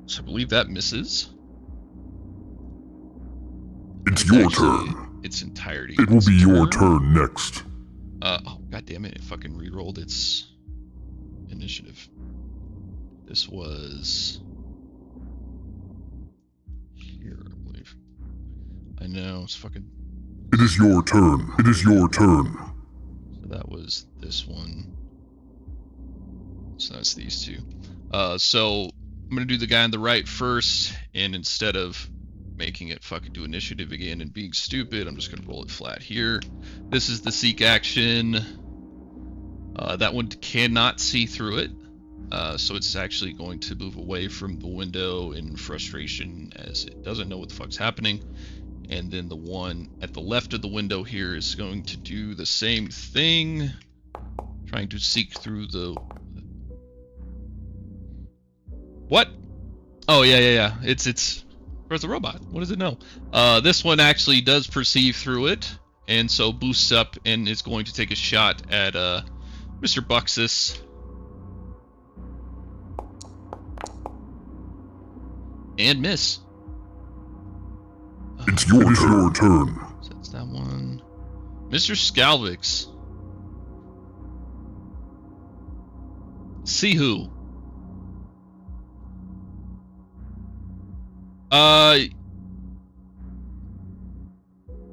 So I believe that misses. It's your turn. Its entirety. It will be your turn next. Oh, god damn it, it fucking re-rolled its initiative. This was here, I believe. I know, it's fucking. It is your turn. It is your turn. So that was this one. So that's these two. So I'm gonna do the guy on the right first, and instead of making it fucking do initiative again and being stupid, I'm just gonna roll it flat here. This is the seek action. That one cannot see through it. So it's actually going to move away from the window in frustration as it doesn't know what the fuck's happening. And then the one at the left of the window here is going to do the same thing, trying to seek through the... What? Oh, yeah. It's... Where's the robot? What does it know? This one actually does perceive through it, and so boosts up and is going to take a shot at Mr. Buxus. And miss. It's your turn. So that's that one. Mr. Scalvix. See who?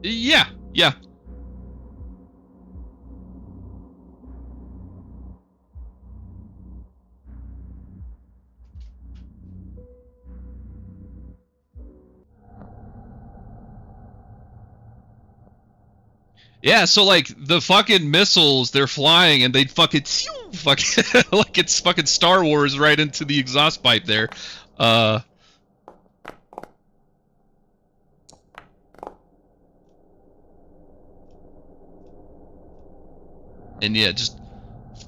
Yeah. Yeah, so like the fucking missiles, they're flying and they fucking like it's fucking Star Wars right into the exhaust pipe there. And yeah, just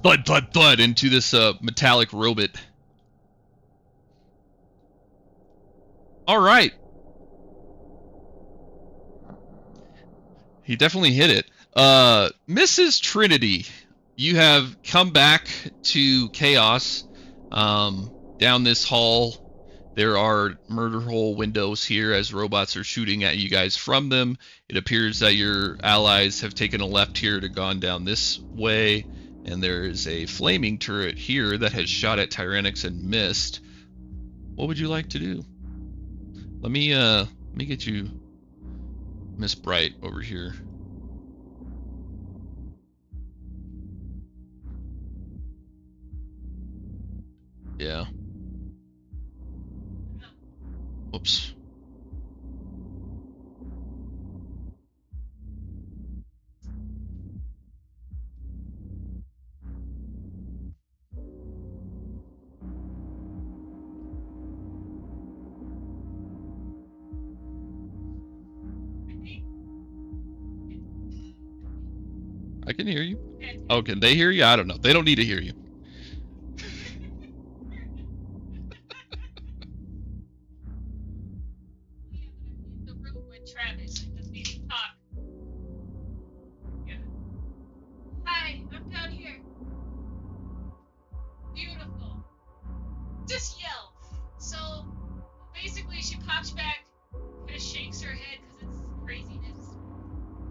thud into this metallic robot. All right. He definitely hit it. Mrs. Trinity, you have come back to Chaos. Down this hall, there are murder hole windows here as robots are shooting at you guys from them. It appears that your allies have taken a left here to gone down this way, and there is a flaming turret here that has shot at Tyrannix and missed. What would you like to do? Let me get you Miss Bright over here. Yeah. Whoops. I can hear you. Oh, can they hear you? I don't know. They don't need to hear you. The room with Travis. I just need to talk. Yeah. Hi, I'm down here. Beautiful. Just yell. So basically, she pops back, kind of shakes her head because it's craziness.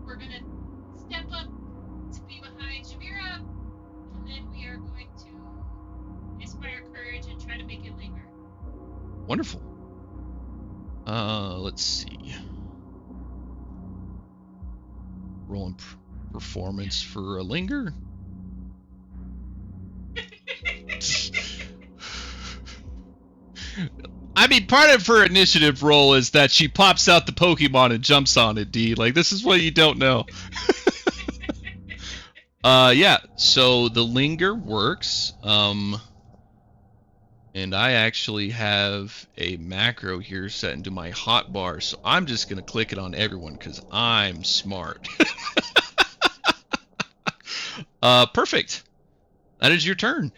We're gonna step up to be behind Jamira, and then we are going to inspire courage and try to make it linger. Wonderful. Let's see. Rolling performance for a linger. I mean, part of her initiative roll is that she pops out the Pokemon and jumps on it, D. Like, this is what you don't know. Yeah, so the linger works. And I actually have a macro here set into my hotbar, so I'm just going to click it on everyone because I'm smart. Perfect. That is your turn.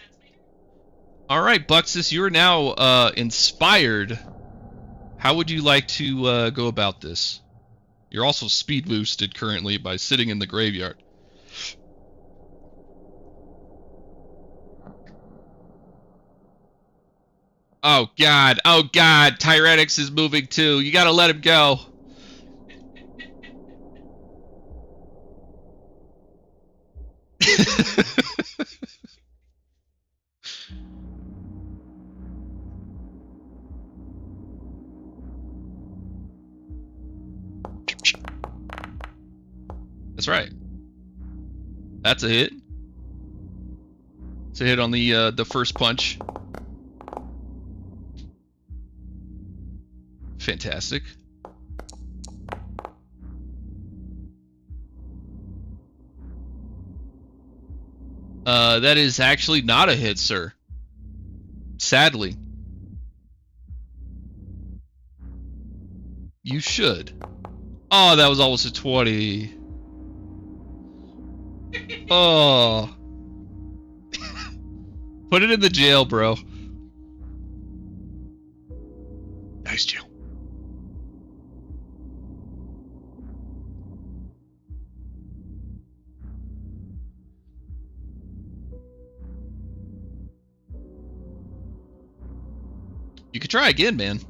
All right, Buxus, you are now inspired. How would you like to go about this? You're also speed boosted currently by sitting in the graveyard. Oh God! Oh God! Tyrannix is moving too. You gotta let him go. That's right. That's a hit. It's a hit on the first punch. Fantastic. That is actually not a hit, sir. Sadly. You should. Oh, that was almost a 20. Oh. Put it in the jail, bro. Nice jail. You could try again, man.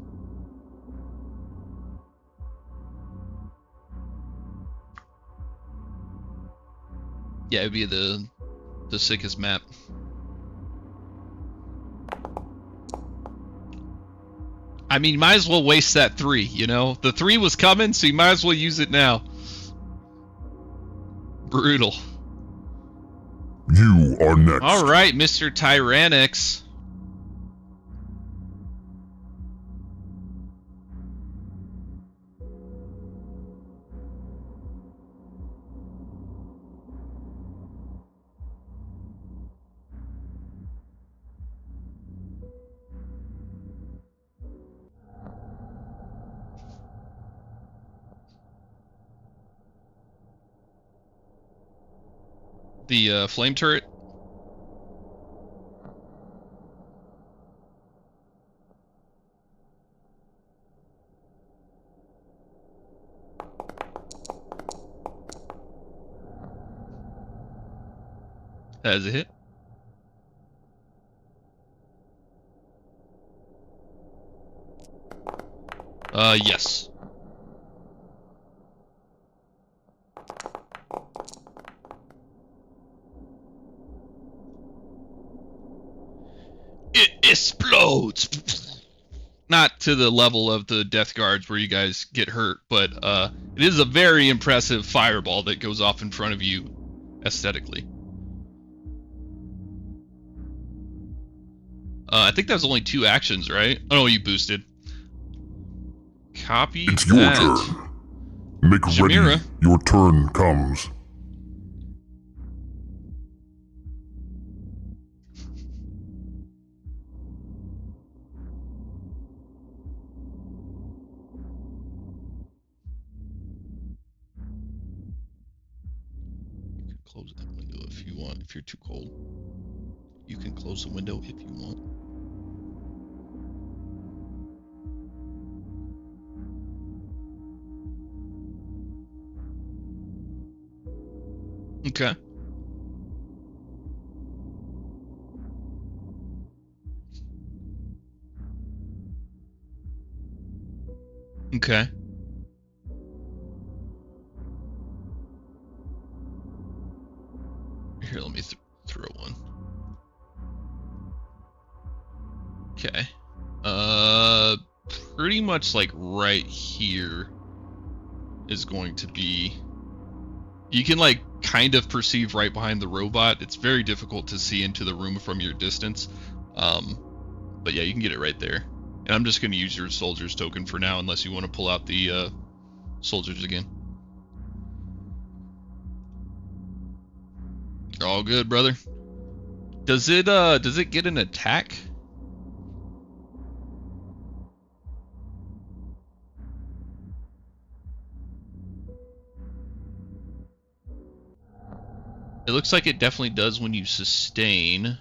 Yeah, it'd be the sickest map. I mean, might as well waste that 3, you know? The 3 was coming, so you might as well use it now. Brutal. You are next. All right, Mr. Tyrannix. The flame turret. That is a hit. Yes. It explodes. Not to the level of the Death Guards where you guys get hurt, but it is a very impressive fireball that goes off in front of you aesthetically. I think that was only 2 actions, right? Oh, no, you boosted. Copy It's that. your turn. Make Jamira. ready. Your turn comes. close that window if you want. If you're too cold, you can close the window if you want. Okay. Okay. Here, let me throw one. Okay. Pretty much like right here is going to be. You can like kind of perceive right behind the robot. It's very difficult to see into the room from your distance. But yeah, you can get it right there. And I'm just going to use your soldier's token for now, unless you want to pull out the soldiers again. You're all good, brother. Does it get an attack? It looks like it definitely does when you sustain.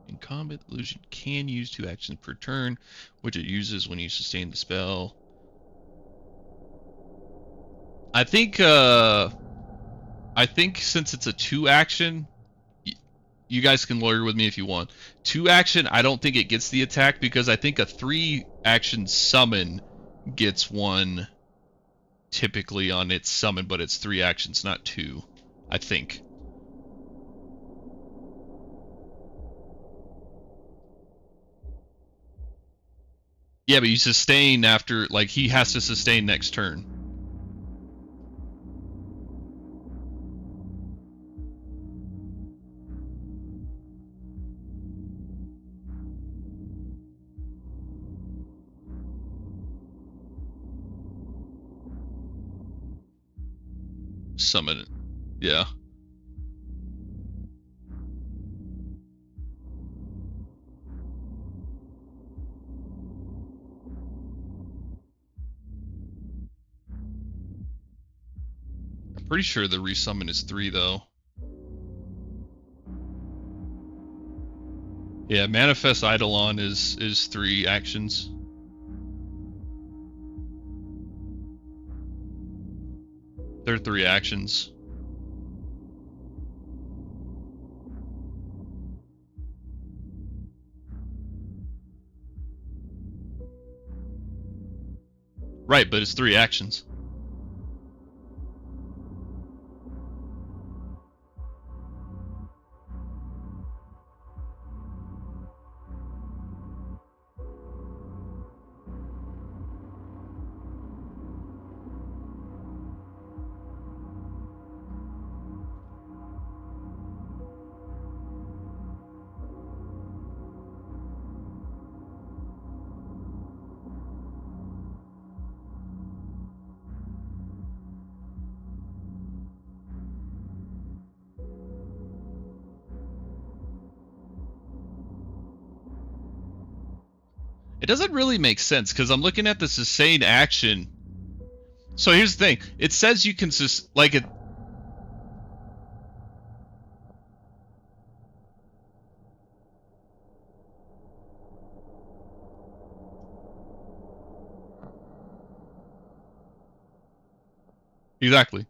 In combat, the illusion can use 2 actions per turn, which it uses when you sustain the spell. I think since it's a 2 action, you guys can lawyer with me if you want. 2 action, I don't think it gets the attack because I think a 3 action summon gets one typically on its summon, but it's 3 actions, not 2. I think. Yeah, but you sustain after, like, he has to sustain next turn. Summon it. Yeah. I'm pretty sure the resummon is 3, though. Yeah, Manifest Eidolon is 3 actions. They're 3 actions. Right, but it's 3 actions. It doesn't really make sense because I'm looking at the sustain action. So here's the thing. It says you can like it. Exactly.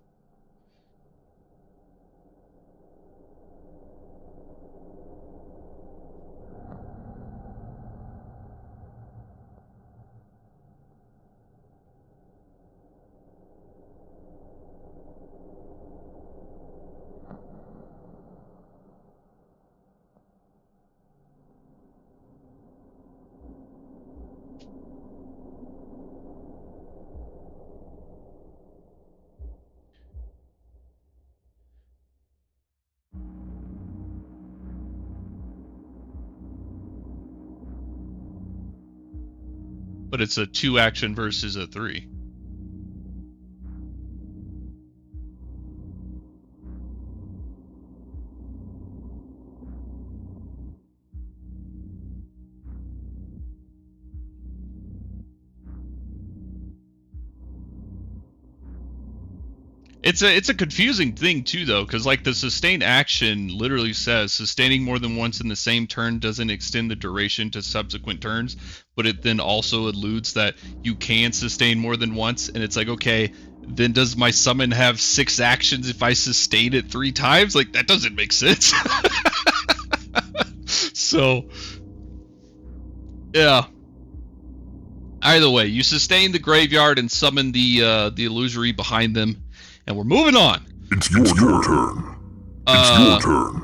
But it's a 2 action versus a 3. It's a confusing thing too though, because like the sustain action literally says sustaining more than once in the same turn doesn't extend the duration to subsequent turns, but it then also alludes that you can sustain more than once, and it's like, okay, then does my summon have 6 actions if I sustain it 3 times? Like that doesn't make sense. So yeah. Either way, you sustain the graveyard and summon the illusory behind them, and we're moving on. It's your turn. It's your turn.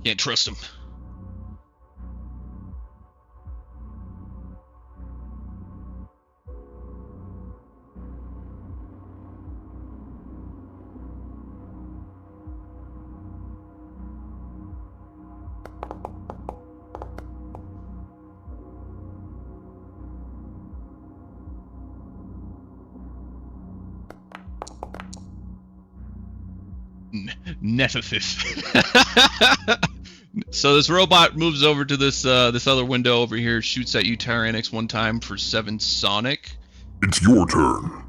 Can't trust him. Nephifith. So this robot moves over to this other window over here, shoots at you, Tyrannix, one time for 7 Sonic. It's your turn.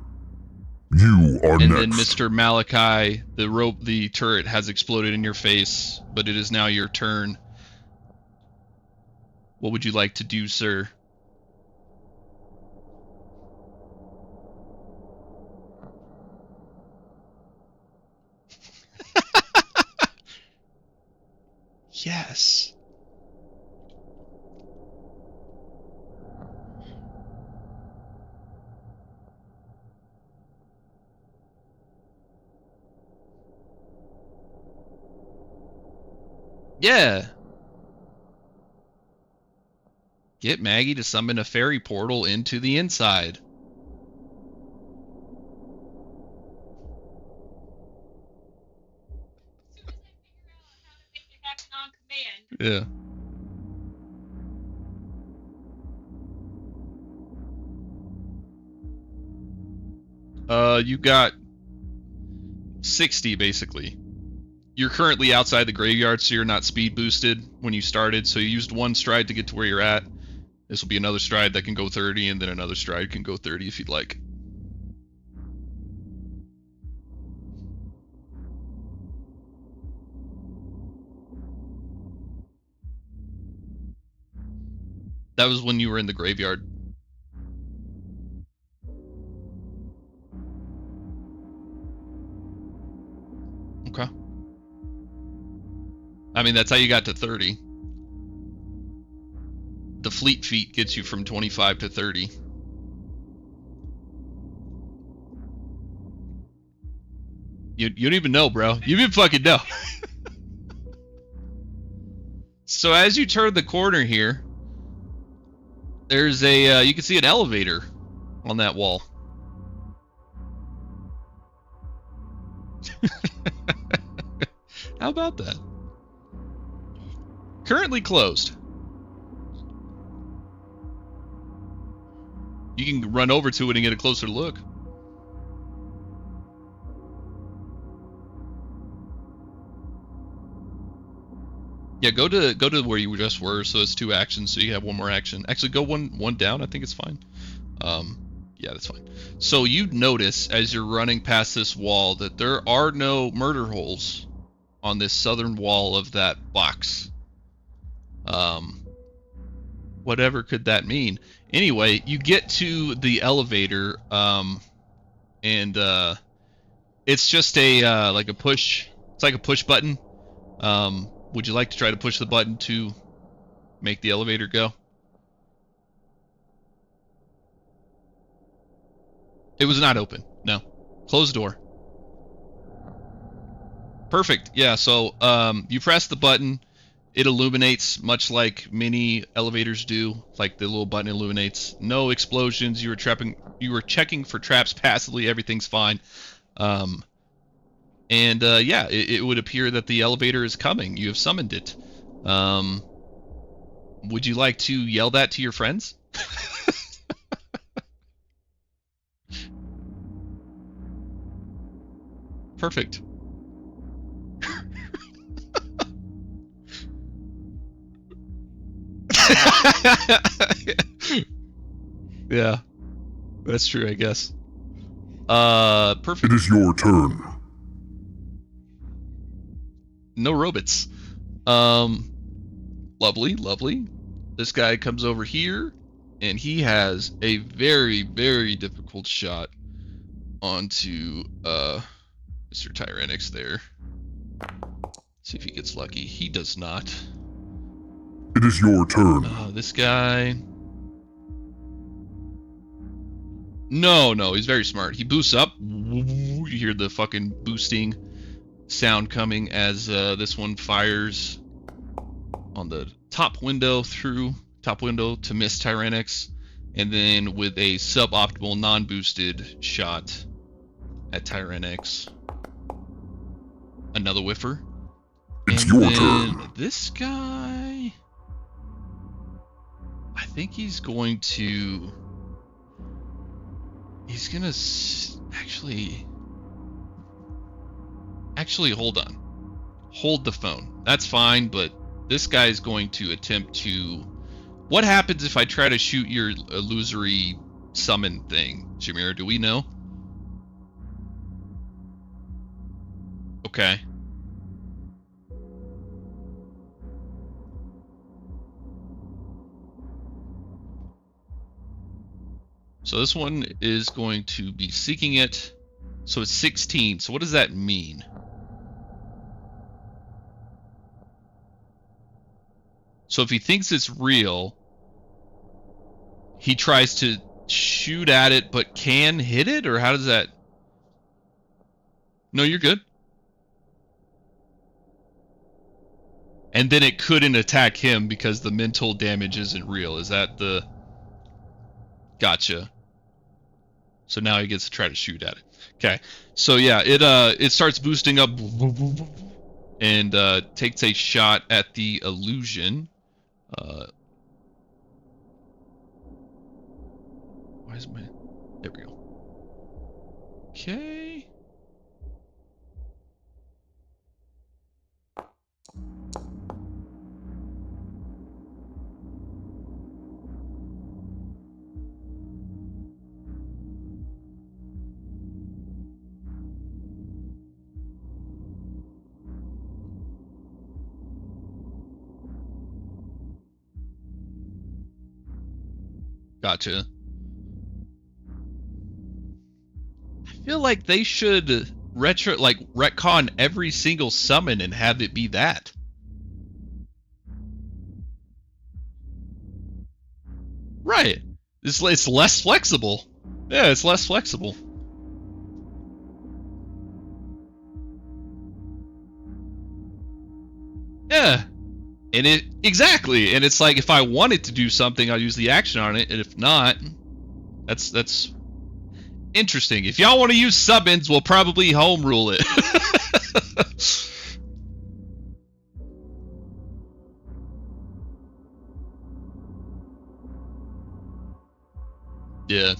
You are and next. then Mr. Malachi, the turret has exploded in your face, but it is now your turn. What would you like to do, sir? Yes. Yeah. Get Maggie to summon a fairy portal into the inside. As soon as I figure out how to make it happen on command. Yeah. You got 60 basically. You're currently outside the graveyard, so you're not speed boosted when you started, so you used 1 stride to get to where you're at. This will be another stride that can go 30, and then another stride can go 30 if you'd like. That was when you were in the graveyard. Okay. I mean, that's how you got to 30. The fleet feet gets you from 25 to 30. You don't even know, bro. You didn't fucking know. So as you turn the corner here, there's a, you can see an elevator on that wall. How about that? Currently closed. You can run over to it and get a closer look. Yeah, go to where you just were, so it's 2 actions, so you have 1 more action. Actually, go one down, I think it's fine. Yeah, that's fine. So you notice as you're running past this wall that there are no murder holes on this southern wall of that box. Whatever could that mean? Anyway, you get to the elevator, and it's just a like a push. It's like a push button. Would you like to try to push the button to make the elevator go? It was not open. No. Close the door. Perfect. Yeah, so you press the button. It illuminates much like many elevators do. Like the little button illuminates. No explosions. You were checking for traps passively. Everything's fine. And yeah, it would appear that the elevator is coming. You have summoned it. Would you like to yell that to your friends? Perfect. Yeah. That's true, I guess. It Perfect. is your turn. No robots. Lovely, lovely. This guy comes over here, and he has a very, very difficult shot onto Mr. Tyrannix there. See if he gets lucky. He does not. It is your turn. This guy. No, he's very smart. He boosts up. You hear the fucking boosting sound coming as this one fires on the top window to miss Tyrannix, and then with a suboptimal non-boosted shot at Tyrannix. Another whiffer. It's And your then turn. this guy, I think he's gonna actually hold on. Hold the phone. That's fine, but this guy is going to attempt to. What happens if I try to shoot your illusory summon thing, Jameer? Do we know? Okay. So this one is going to be seeking it. So it's 16. So what does that mean? So if he thinks it's real, he tries to shoot at it but can hit it? Or how does that... No, you're good. And then it couldn't attack him because the mental damage isn't real. Is that the... Gotcha. So now he gets to try to shoot at it. Okay. So yeah, it starts boosting up and takes a shot at the illusion. Why is my... There we go. Okay. Gotcha. I feel like they should retcon every single summon and have it be that. Right. It's less flexible. Yeah, it's less flexible. Yeah. And exactly. And it's like if I wanted to do something, I'll use the action on it, and if not, that's interesting. If y'all want to use summons, we'll probably home rule it. Yeah.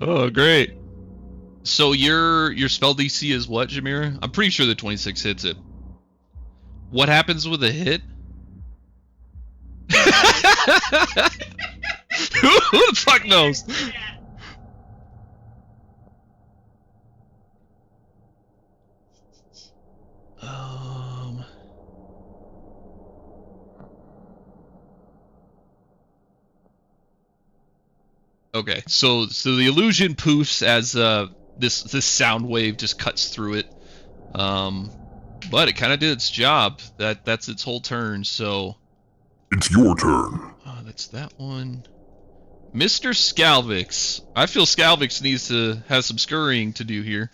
Oh, great. So your spell DC is what, Jameer? I'm pretty sure the 26 hits it. What happens with a hit? Who the fuck knows? Okay, so the illusion poofs as this sound wave just cuts through it. But it kind of did its job. That's its whole turn. So It's your turn. that's that one. Mr. Scalvix. I feel Scalvix needs to have some scurrying to do here.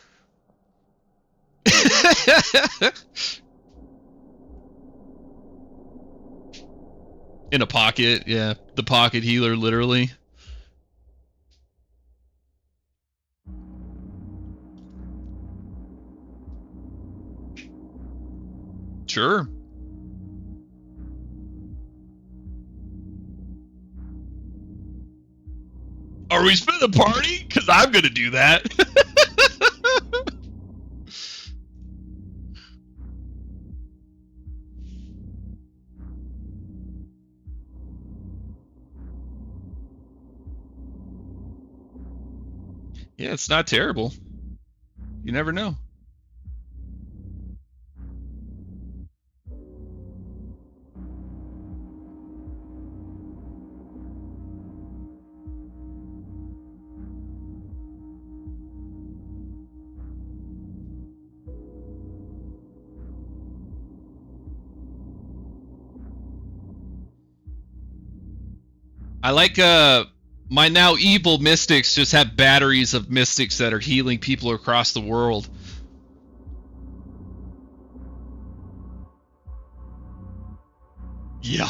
In a pocket, yeah. The pocket healer, literally. Sure. Are we spinning the party? Because I'm gonna do that. Yeah, it's not terrible. You never know. I like my now evil mystics just have batteries of mystics that are healing people across the world. Yeah.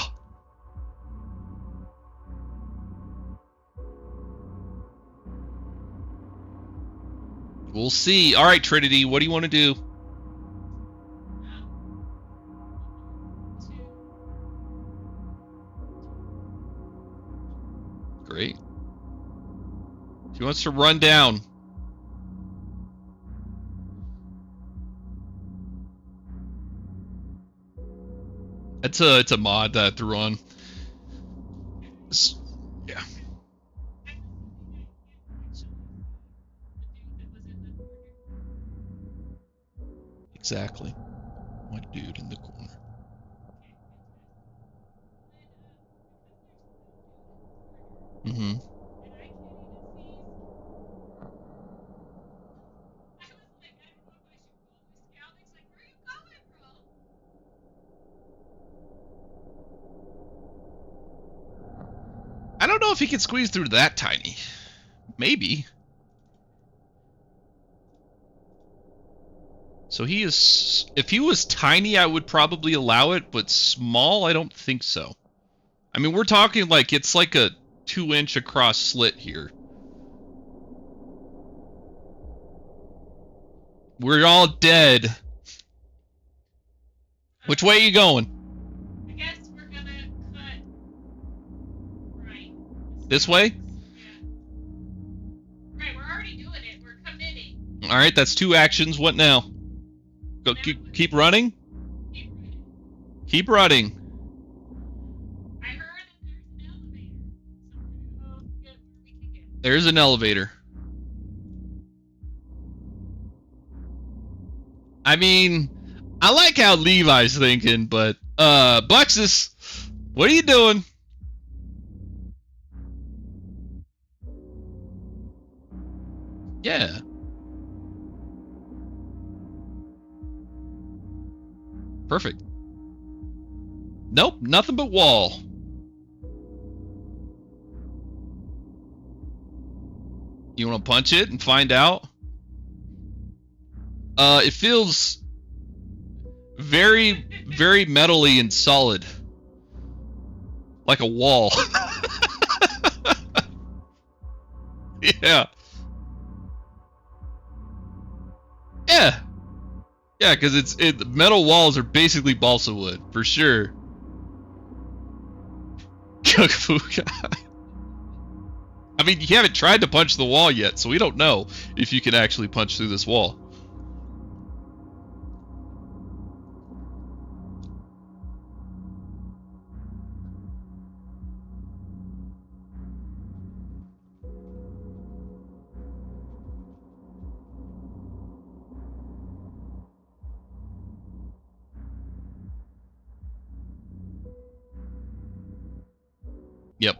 We'll see. All right, Trinity, what do you want to do? Great. She wants to run down. It's a mod that I threw on. Yeah. Exactly. One dude in the corner. Mm-hmm. I don't know if he can squeeze through that tiny. Maybe. So he is. If he was tiny, I would probably allow it, but small, I don't think so. I mean, we're talking like it's like a 2-inch across slit here. We're all dead. Which way are you going? I guess we're gonna cut right. This way? Yeah. Right, we're already doing it. We're committing. All right, that's 2 actions. What now? Go keep running. Keep running. Keep running. I heard that there's an elevator, so we're gonna go get where we can get. There's an elevator. I mean, I like how Levi's thinking, but Buxus, what are you doing? Yeah. Perfect. Nope, nothing but wall. You want to punch it and find out? It feels very, very metally and solid. Like a wall. Yeah. Yeah. Yeah, because metal walls are basically balsa wood, for sure. Kung Fu guy. I mean, you haven't tried to punch the wall yet, so we don't know if you can actually punch through this wall. Yep.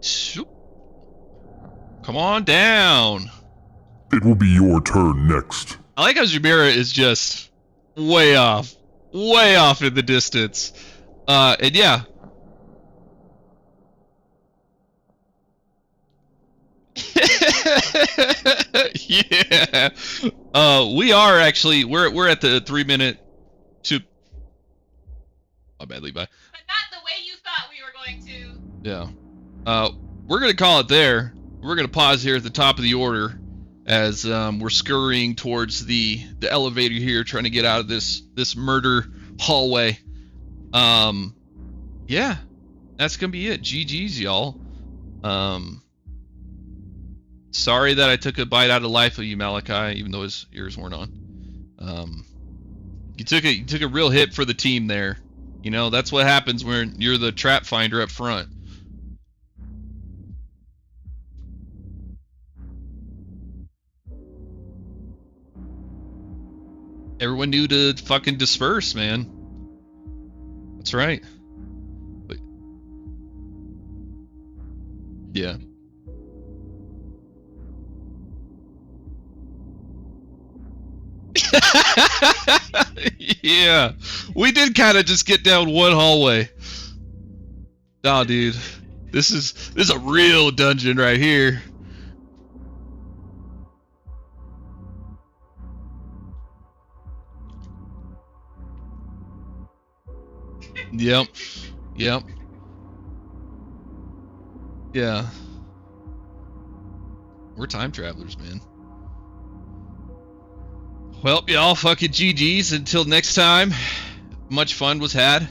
Shoop. Come on down. It will be your turn next. I like how Jumira is just way off in the distance. And yeah. Yeah. We are actually we're at the 3 minute to. Oh, bad, Levi. But not the way you thought we were going to. Yeah. We're gonna call it there. We're gonna pause here at the top of the order as we're scurrying towards the elevator here, trying to get out of this murder hallway. Yeah, that's gonna be it. GG's, y'all. Sorry that I took a bite out of life of you, Malachi, even though his ears weren't on. You took a real hit for the team there. You know, that's what happens when you're the trap finder up front. Everyone knew to fucking disperse, man. That's right. But, yeah. Yeah. We did kind of just get down one hallway. Nah, dude. This is a real dungeon right here. Yep. Yep. Yeah. We're time travelers, man. Well, y'all fucking GG's until next time. Much fun was had.